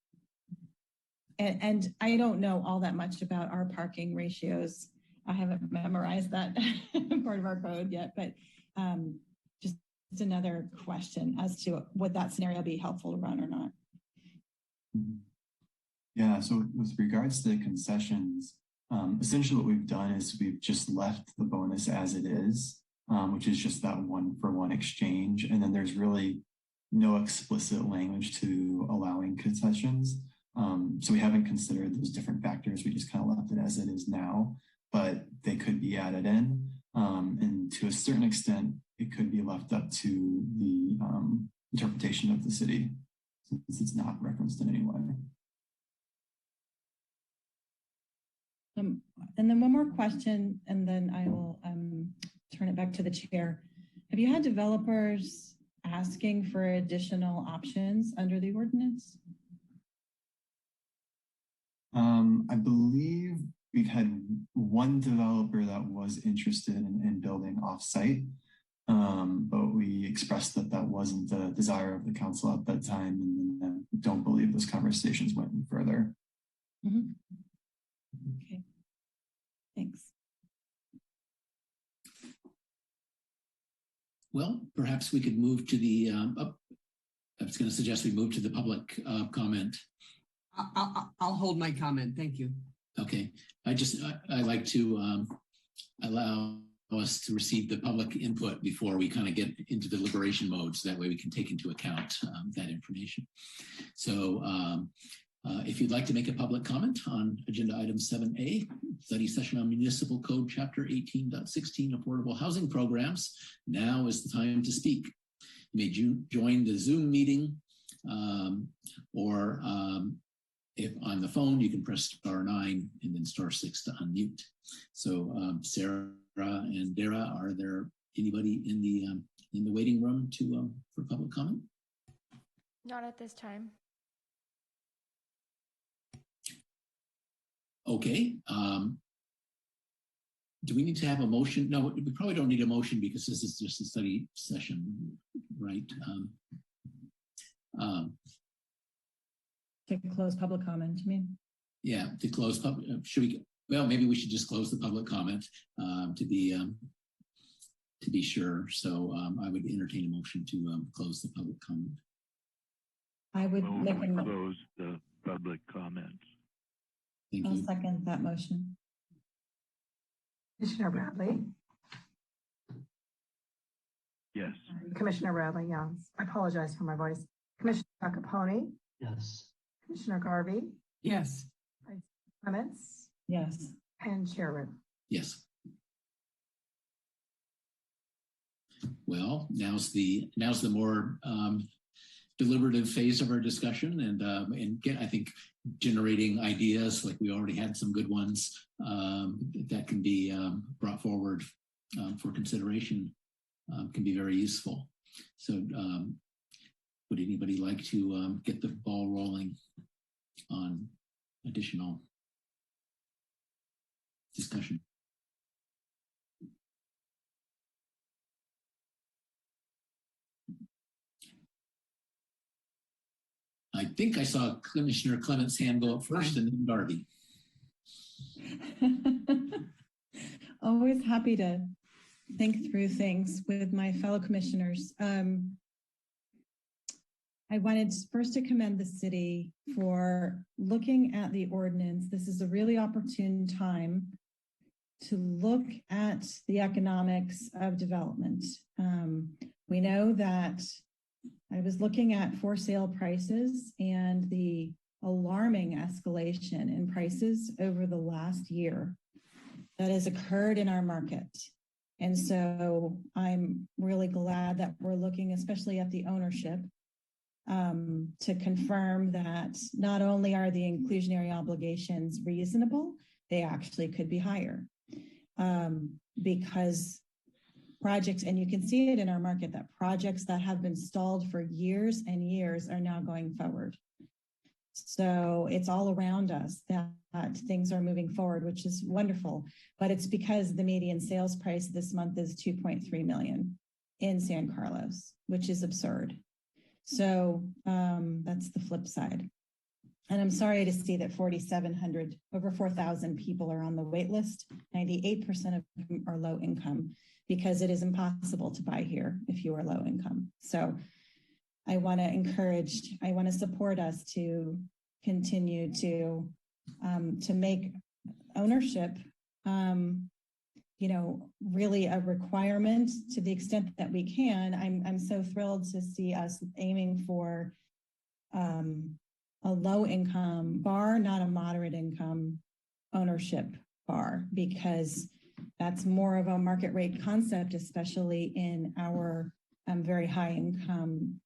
And I don't know all that much about our parking ratios. I haven't memorized that part of our code yet, but just another question as to would that scenario be helpful to run or not? Yeah, so with regards to the concessions, essentially what we've done is we've just left the bonus as it is, which is just that 1-for-1 exchange. And then there's really no explicit language to allowing concessions. So we haven't considered those different factors. We just kind of left it as it is now, but they could be added in. And to a certain extent, it could be left up to the interpretation of the city, since it's not referenced in any way. And then one more question, and then I will turn it back to the chair. Have you had developers asking for additional options under the ordinance? I believe we've had one developer that was interested in building off-site, but we expressed that wasn't the desire of the council at that time, and then don't believe those conversations went any further. Mm-hmm. Okay, thanks. Well, perhaps we could move to the, I was going to suggest we move to the public comment. I'll hold my comment. Thank you. Okay. I like to allow us to receive the public input before we kind of get into deliberation mode, so that way we can take into account that information. So if you'd like to make a public comment on agenda item 7A, study session on municipal code chapter 18.16 affordable housing programs, now is the time to speak. You may join the Zoom meeting, or if on the phone, you can press *9 and then *6 to unmute. So Sarah and Dara, are there anybody in the waiting room to for public comment? Not at this time. Okay. Do we need to have a motion? No, we probably don't need a motion because this is just a study session, right? To close public comment, you mean? Yeah, to close public. Should we? Well, maybe we should just close the public comment to be sure. So I would entertain a motion to close the public comment. I would close the public comments. I'll second that motion. Commissioner Bradley? Yes. Commissioner Bradley, yes. I apologize for my voice. Commissioner Capone? Yes. Commissioner Garvey? Yes. Vice Clements? Yes. And Chair Rue? Yes. Well, now's the more deliberative phase of our discussion, and get, I think, generating ideas. Like we already had some good ones that can be brought forward for consideration, can be very useful. So would anybody like to get the ball rolling on additional discussion? I think I saw Commissioner Clements' hand go up first, and then Garvey. Always happy to think through things with my fellow commissioners. I wanted first to commend the city for looking at the ordinance. This is a really opportune time to look at the economics of development. We know that I was looking at for sale prices and the alarming escalation in prices over the last year that has occurred in our market. And so I'm really glad that we're looking, especially at the ownership, to confirm that not only are the inclusionary obligations reasonable, they actually could be higher. Because projects, and you can see it in our market, that projects that have been stalled for years and years are now going forward. So it's all around us that things are moving forward, which is wonderful. But it's because the median sales price this month is $2.3 million in San Carlos, which is absurd. So that's the flip side. And I'm sorry to see that 4,700, over 4,000 people are on the wait list. 98% of them are low income, because it is impossible to buy here if you are low income. So I want to support us to continue to make ownership, really a requirement to the extent that we can. I'm so thrilled to see us aiming for a low income bar, not a moderate income ownership bar, because that's more of a market rate concept, especially in our very high income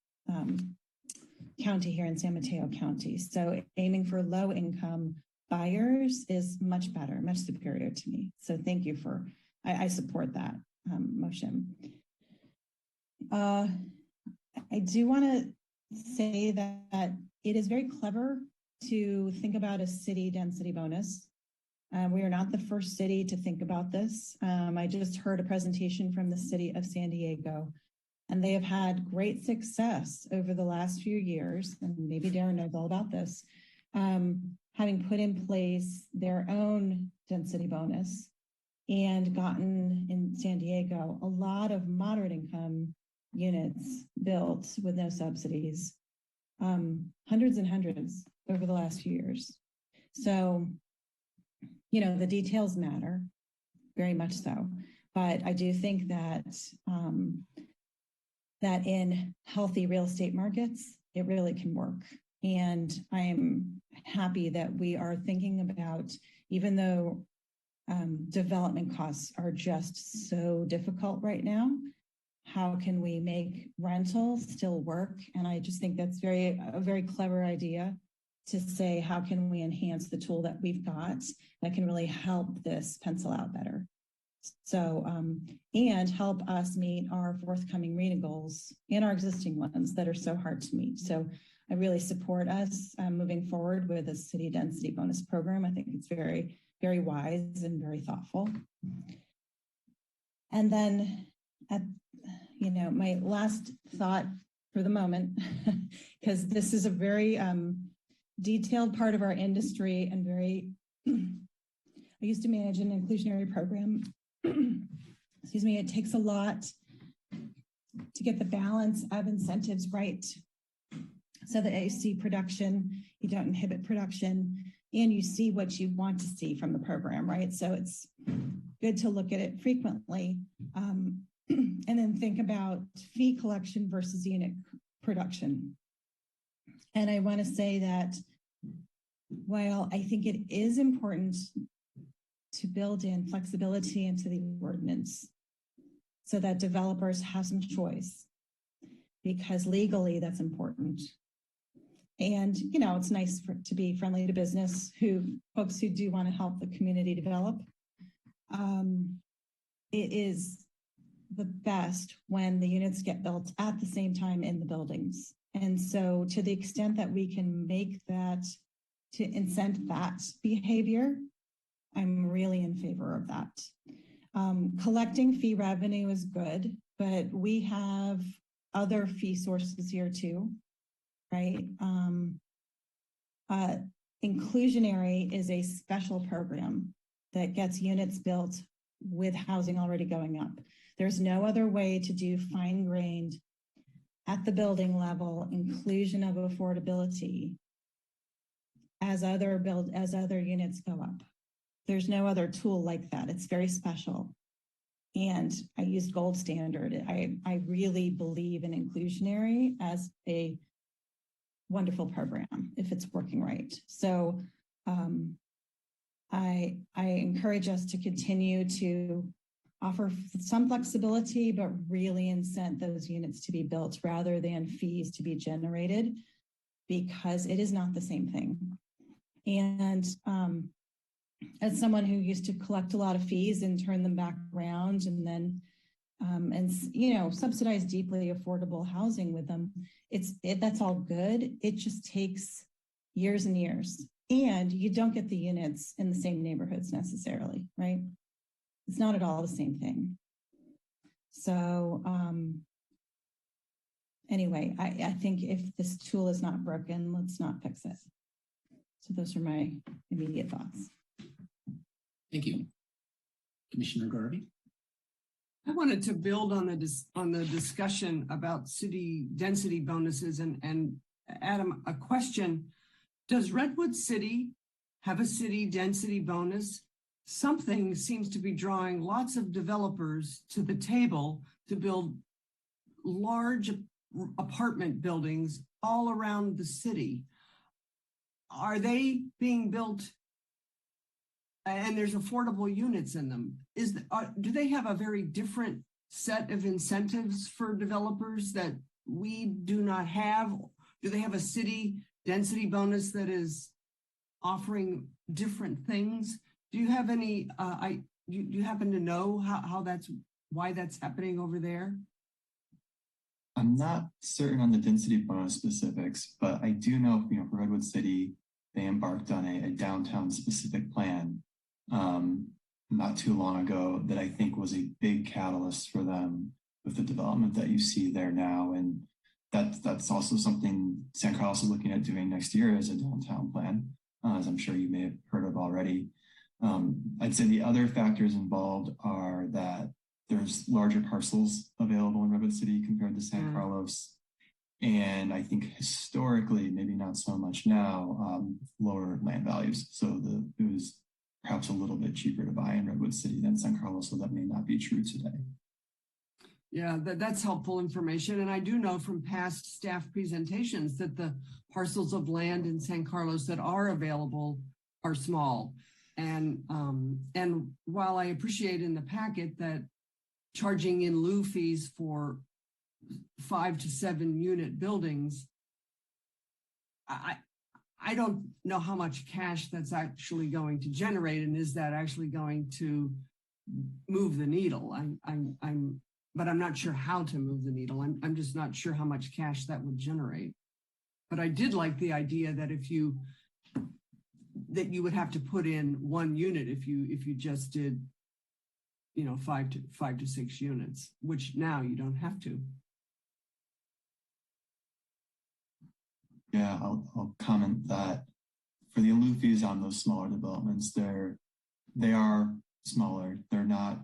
county here in San Mateo County. So aiming for low income buyers is much better, much superior to me. So thank you for, I support that motion. I do want to say that it is very clever to think about a city density bonus. We are not the first city to think about this. I just heard a presentation from the city of San Diego, and they have had great success over the last few years, and maybe Darren knows all about this, having put in place their own density bonus and gotten in San Diego a lot of moderate income units built with no subsidies, hundreds and hundreds over the last few years. So, you know, the details matter very much so, but I do think that that in healthy real estate markets, it really can work. And I am happy that we are thinking about, even though development costs are just so difficult right now, how can we make rentals still work? And I just think that's a very clever idea to say, how can we enhance the tool that we've got that can really help this pencil out better? So, and help us meet our forthcoming RHNA goals and our existing ones that are so hard to meet. So I really support us moving forward with a city density bonus program. I think it's very, very wise and very thoughtful. And then my last thought for the moment, because this is a very detailed part of our industry and very, I used to manage an inclusionary program. Excuse me, it takes a lot to get the balance of incentives right so that you see production, you don't inhibit production, and you see what you want to see from the program, right? So it's good to look at it frequently and then think about fee collection versus unit production. And I want to say that while I think it is important to build in flexibility into the ordinance so that developers have some choice, because legally that's important. And, you know, it's nice to be friendly to business, folks who do want to help the community develop. It is the best when the units get built at the same time in the buildings. And so to the extent that we can make that, to incent that behavior, I'm really in favor of that. Collecting fee revenue is good, but we have other fee sources here too, right? Inclusionary is a special program that gets units built with housing already going up. There's no other way to do fine-grained at the building level inclusion of affordability as other units go up. There's no other tool like that. It's very special. And I used gold standard. I really believe in inclusionary as a wonderful program if it's working right. So I encourage us to continue to offer some flexibility, but really incent those units to be built rather than fees to be generated, because it is not the same thing. And as someone who used to collect a lot of fees and turn them back around and then subsidize deeply affordable housing with them, that's all good. It just takes years and years, and you don't get the units in the same neighborhoods necessarily, right? It's not at all the same thing. So anyway, I think if this tool is not broken, let's not fix it. So those are my immediate thoughts. Thank you. Commissioner Garvey. I wanted to build on the discussion about city density bonuses and Adam, a question. Does Redwood City have a city density bonus? Something seems to be drawing lots of developers to the table to build large apartment buildings all around the city. Are they being built and there's affordable units in them? Do they have a very different set of incentives for developers that we do not have? Do they have a city density bonus that is offering different things. Do you have any, you happen to know why that's happening over there? I'm not certain on the density bonus specifics, but I do know, for Redwood City, they embarked on a downtown specific plan not too long ago that I think was a big catalyst for them with the development that you see there now. And that's also something San Carlos is looking at doing next year as a downtown plan, as I'm sure you may have heard of already. I'd say the other factors involved are that there's larger parcels available in Redwood City compared to San Carlos. And I think historically, maybe not so much now, lower land values. So it was perhaps a little bit cheaper to buy in Redwood City than San Carlos, so that may not be true today. Yeah, that's helpful information. And I do know from past staff presentations that the parcels of land in San Carlos that are available are small. And while I appreciate in the packet that charging in lieu fees for 5 to 7 unit buildings, I don't know how much cash that's actually going to generate, and is that actually going to move the needle? But I'm not sure how to move the needle. I'm just not sure how much cash that would generate. But I did like the idea that that you would have to put in 1 unit if you just did, 5 to 6 units, which now you don't have to. Yeah, I'll comment that for the in lieu fees on those smaller developments, they are smaller. They're not.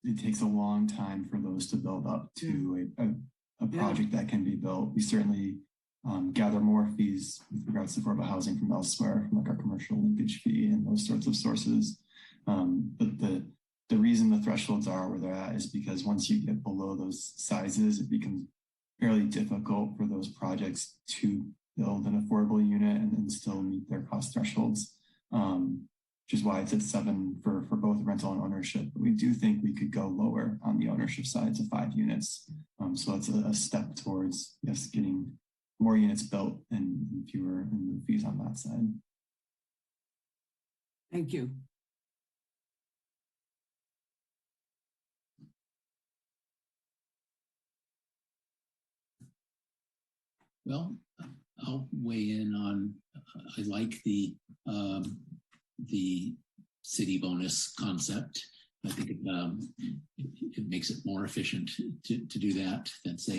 It takes a long time for those to build up to a project that can be built. We certainly gather more fees with regards to affordable housing from elsewhere, from like our commercial linkage fee and those sorts of sources. But the reason the thresholds are where they're at is because once you get below those sizes, it becomes fairly difficult for those projects to build an affordable unit and then still meet their cost thresholds, which is why it's at 7 for both rental and ownership. But we do think we could go lower on the ownership side to 5 units. So it's a step towards, yes, getting more units built and fewer in lieu fees on that side. Thank you. Well, I'll weigh in on, I like the city bonus concept. I think it makes it more efficient to do that. That's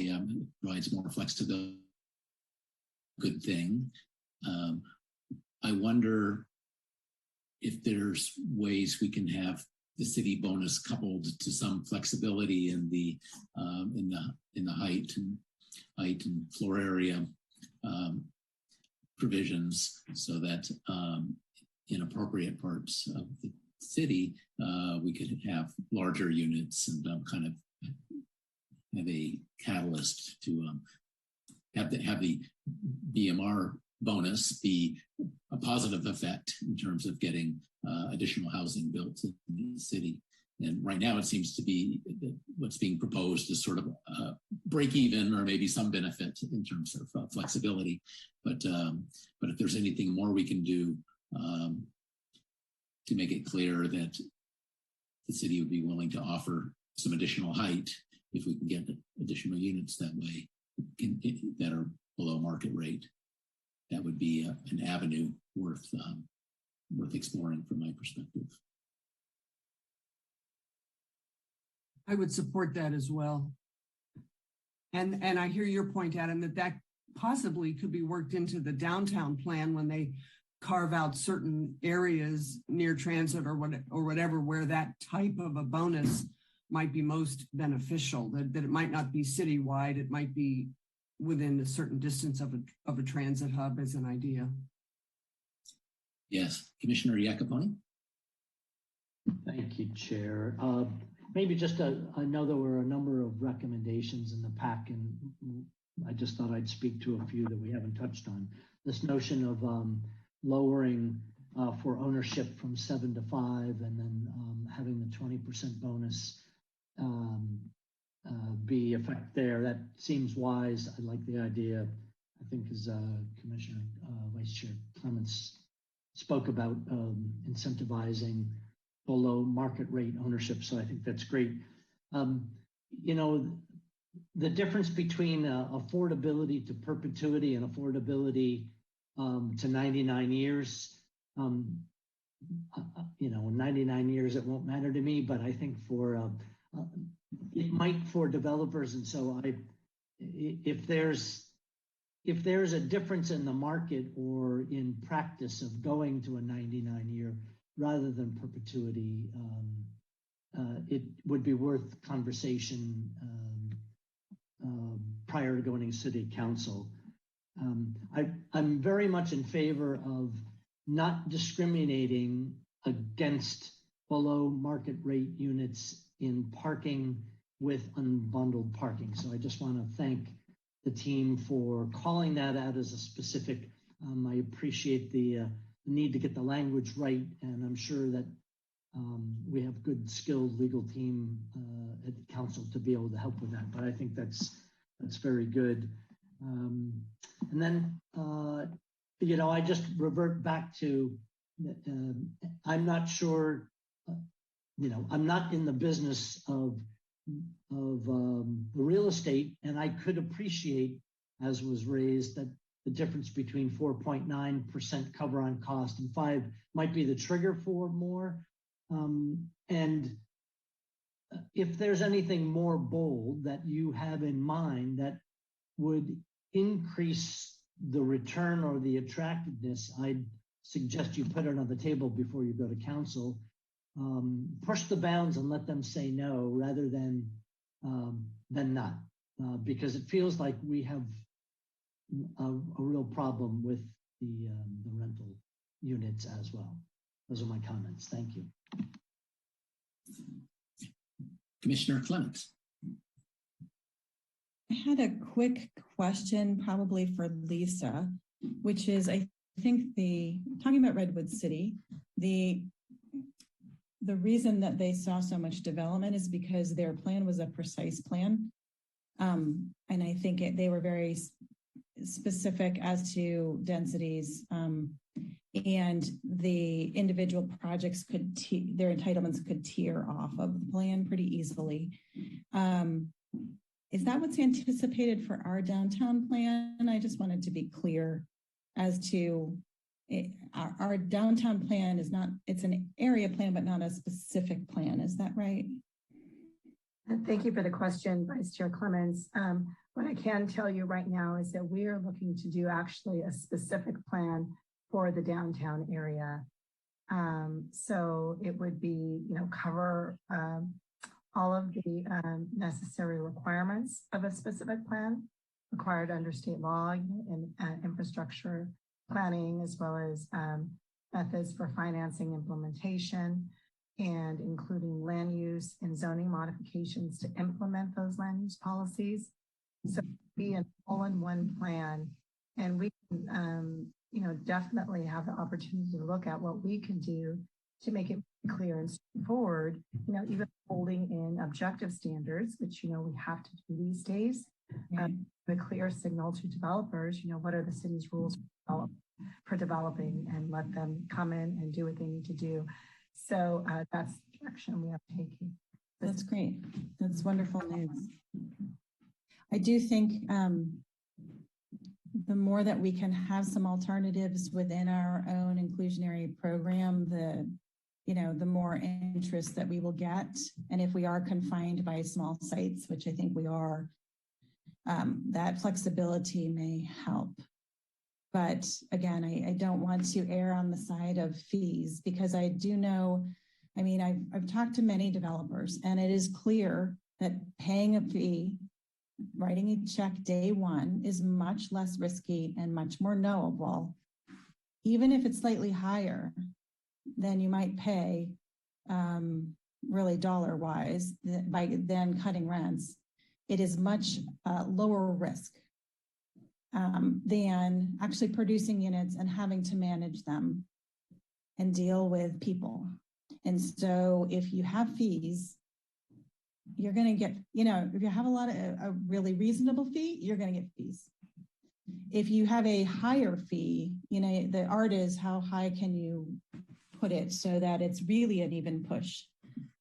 provides more flexibility. Good thing. I wonder if there's ways we can have the city bonus coupled to some flexibility in the height and floor area provisions, so that in appropriate parts of the city, we could have larger units and kind of have a catalyst to have the BMR bonus be a positive effect in terms of getting additional housing built in the city. And right now it seems to be that what's being proposed is sort of break even or maybe some benefit in terms of flexibility. But if there's anything more we can do to make it clear that the city would be willing to offer some additional height if we can get additional units that way that are below market rate, that would be an avenue worth exploring from my perspective. I would support that as well. And I hear your point, Adam, that possibly could be worked into the downtown plan when they carve out certain areas near transit or whatever, where that type of a bonus might be most beneficial, that it might not be citywide, it might be within a certain distance of a transit hub as an idea. Yes, Commissioner Iacoponi. Thank you, Chair. Maybe just I know there were a number of recommendations in the pack, and I just thought I'd speak to a few that we haven't touched on. This notion of lowering for ownership from 7 to 5, and then having the 20% bonus be effect there. That seems wise. I like the idea. I think as Commissioner Vice Chair Clements spoke about incentivizing below market rate ownership. So I think that's great. You know, the difference between affordability to perpetuity and affordability to 99 years, you know, 99 years, it won't matter to me, but I think for, it might for developers. And so if there's a difference in the market or in practice of going to a 99-year rather than perpetuity, it would be worth conversation prior to going to city council. I'm very much in favor of not discriminating against below market rate units in parking with unbundled parking. So I just want to thank the team for calling that out as a specific. I appreciate the need to get the language right, and I'm sure that we have good skilled legal team at the council to be able to help with that. But I think that's very good. And then you know, I just revert back to I'm not sure. You know, I'm not in the business of the real estate, and I could appreciate, as was raised, that the difference between 4.9% cover on cost and 5 might be the trigger for more. And if there's anything more bold that you have in mind that would increase the return or the attractiveness, I'd suggest you put it on the table before you go to council. Push the bounds and let them say no rather than not, because it feels like we have a real problem with the rental units as well. Those are my comments. Thank you. Commissioner Clements. I had a quick question probably for Lisa, which is, I think talking about Redwood City, the reason that they saw so much development is because their plan was a precise plan. And I think they were very specific as to densities, and the individual projects their entitlements could tear off of the plan pretty easily. Is that what's anticipated for our downtown plan? I just wanted to be clear as to our downtown plan is not, it's an area plan, but not a specific plan. Is that right? Thank you for the question, Vice Chair Clements. What I can tell you right now is that we are looking to do actually a specific plan for the downtown area. So it would be, you know, cover all of the necessary requirements of a specific plan required under state law and infrastructure planning, as well as methods for financing implementation, and including land use and zoning modifications to implement those land use policies. So be an all-in-one plan, and we can, you know, definitely have the opportunity to look at what we can do to make it clear and straightforward, you know, even holding in objective standards, which, you know, we have to do these days. The clear signal to developers, you know, what are the city's rules for developing, and let them come in and do what they need to do. So that's the direction we have taken. That's great. That's wonderful news. I do think the more that we can have some alternatives within our own inclusionary program, the more interest that we will get. And if we are confined by small sites, which I think we are, that flexibility may help. But again, I don't want to err on the side of fees, because I do know, I mean, I've talked to many developers, and it is clear that paying a fee, writing a check day one, is much less risky and much more knowable, even if it's slightly higher than you might pay really dollar-wise by then cutting rents. It is much lower risk than actually producing units and having to manage them and deal with people. And so if you have fees, you're going to get, you know, if you have a really reasonable fee, you're going to get fees. if you have a higher fee, you know, the art is how high can you put it so that it's really an even push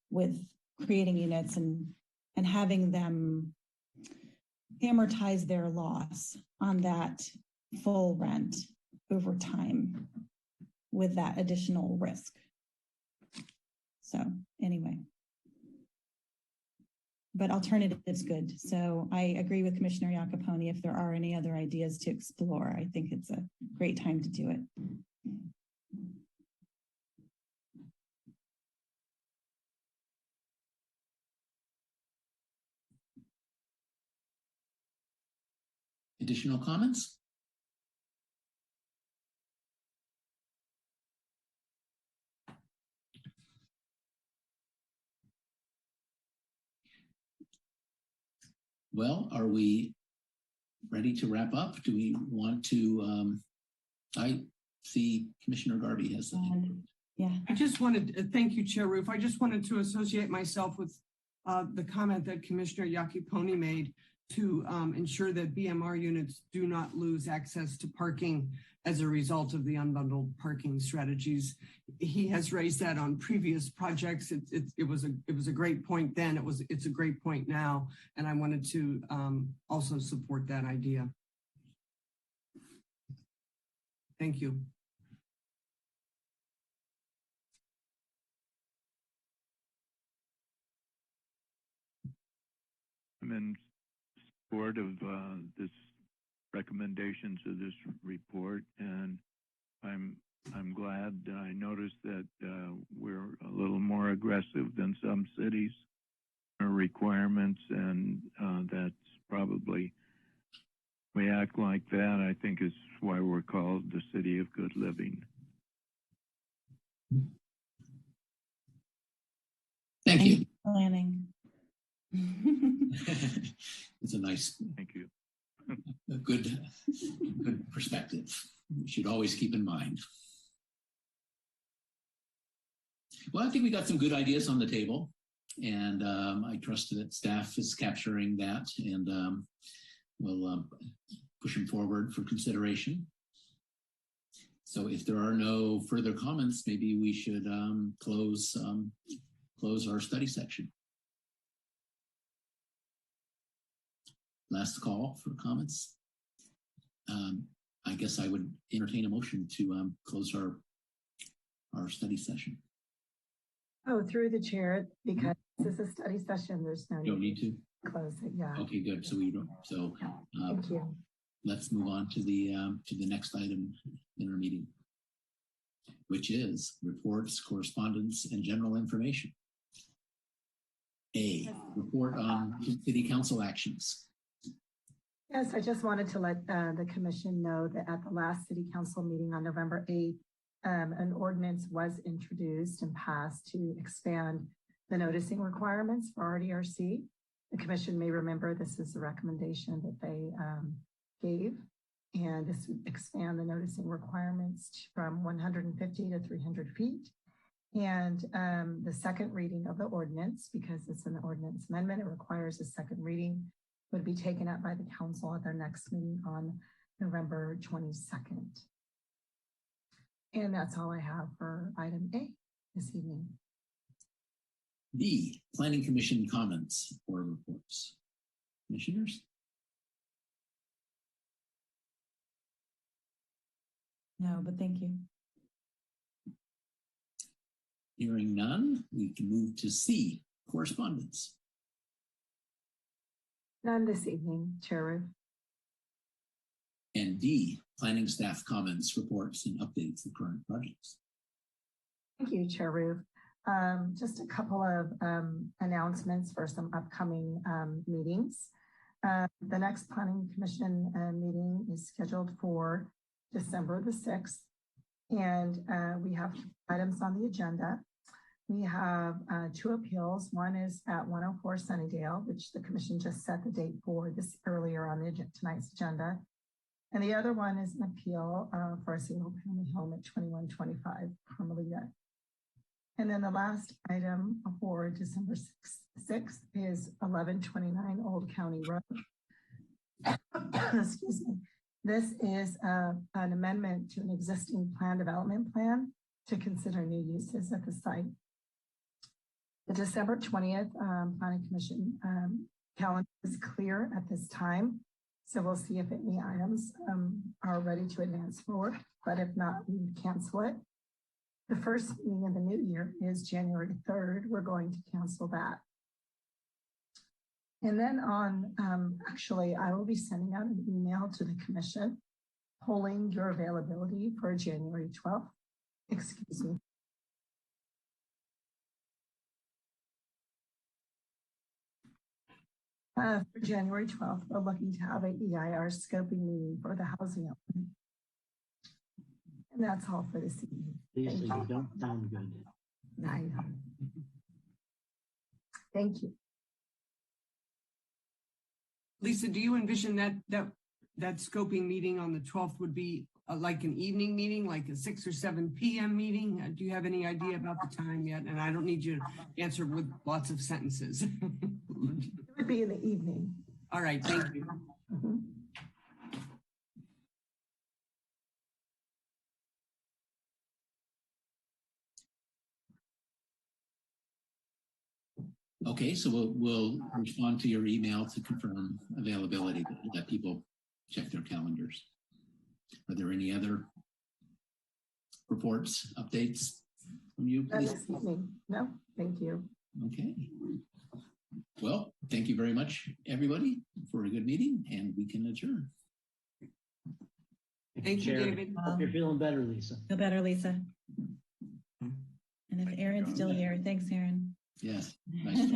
with creating units and having them amortize their loss on that full rent over time with that additional risk. So anyway, but alternative is good. So I agree with Commissioner Iacopone. If there are any other ideas to explore, I think it's a great time to do it. Additional comments? Well, are we ready to wrap up? Do we want to, I see Commissioner Garvey has something. Yeah. I just wanted to thank you, Chair Roof. I just wanted to associate myself with the comment that Commissioner Iacopone made to ensure that BMR units do not lose access to parking as a result of the unbundled parking strategies. He has raised that on previous projects. It was a great point then. It's a great point now, and I wanted to also support that idea. Thank you. I'm in support of this recommendations of this report, and I'm glad I noticed that we're a little more aggressive than some cities in our requirements, and that's probably, we act like that, I think is why we're called the City of Good Living. Thank you. Planning. It's a nice, thank you. A good perspective. We should always keep in mind. Well, I think we got some good ideas on the table, and I trust that staff is capturing that, and we'll push them forward for consideration. So if there are no further comments, maybe we should close our study section. Last call for comments. I guess I would entertain a motion to close our study session. Oh, through the chair, because this is a study session, there's no need to close it. Yeah. Okay, good. So we don't. So thank you. Let's move on to the next item in our meeting, which is reports, correspondence, and general information. A report on city council actions. Yes, I just wanted to let the commission know that at the last city council meeting on November 8th, an ordinance was introduced and passed to expand the noticing requirements for RDRC. The commission may remember this is a recommendation that they gave, and this would expand the noticing requirements from 150 to 300 feet. And the second reading of the ordinance, because it's an ordinance amendment, it requires a second reading, would be taken up by the council at their next meeting on November 22nd. And that's all I have for item A this evening. B, Planning Commission comments or reports. Commissioners? No, but thank you. Hearing none, we can move to C, correspondence. None this evening, Chair Roof. And D, planning staff comments, reports, and updates of current projects. Thank you, Chair Roof. Just a couple of announcements for some upcoming meetings. The next Planning Commission meeting is scheduled for December the 6th, and we have items on the agenda. We have two appeals. One is at 104 Sunnydale, which the commission just set the date for this earlier on tonight's agenda. And the other one is an appeal for a single family home at 2125 Carmelita. And then the last item for December 6th is 1129 Old County Road. Excuse me. This is an amendment to an existing plan development plan to consider new uses at the site. The December 20th Planning Commission calendar is clear at this time. So we'll see if any items are ready to advance forward, but if not, we would cancel it. The first meeting of the new year is January 3rd. We're going to cancel that. And then on, actually, I will be sending out an email to the commission polling your availability for January 12th. Excuse me. For January 12th, we're looking to have an EIR scoping meeting for the housing element. And that's all for this evening. Lisa, you don't sound good. I know. Thank you. Lisa, do you envision that scoping meeting on the 12th would be like an evening meeting, like a 6 or 7 p.m. meeting? Do you have any idea about the time yet? And I don't need you to answer with lots of sentences. It would be in the evening. All right, thank you. Okay, so we'll respond to your email to confirm availability, let people check their calendars. Are there any other reports, updates from you, please? No, thank you. Okay. Well, thank you very much, everybody, for a good meeting, and we can adjourn. Thank you, David. Hope you're feeling better, Lisa. Feel better, Lisa. And if Aaron's still here, thanks, Aaron. Yes. Nice.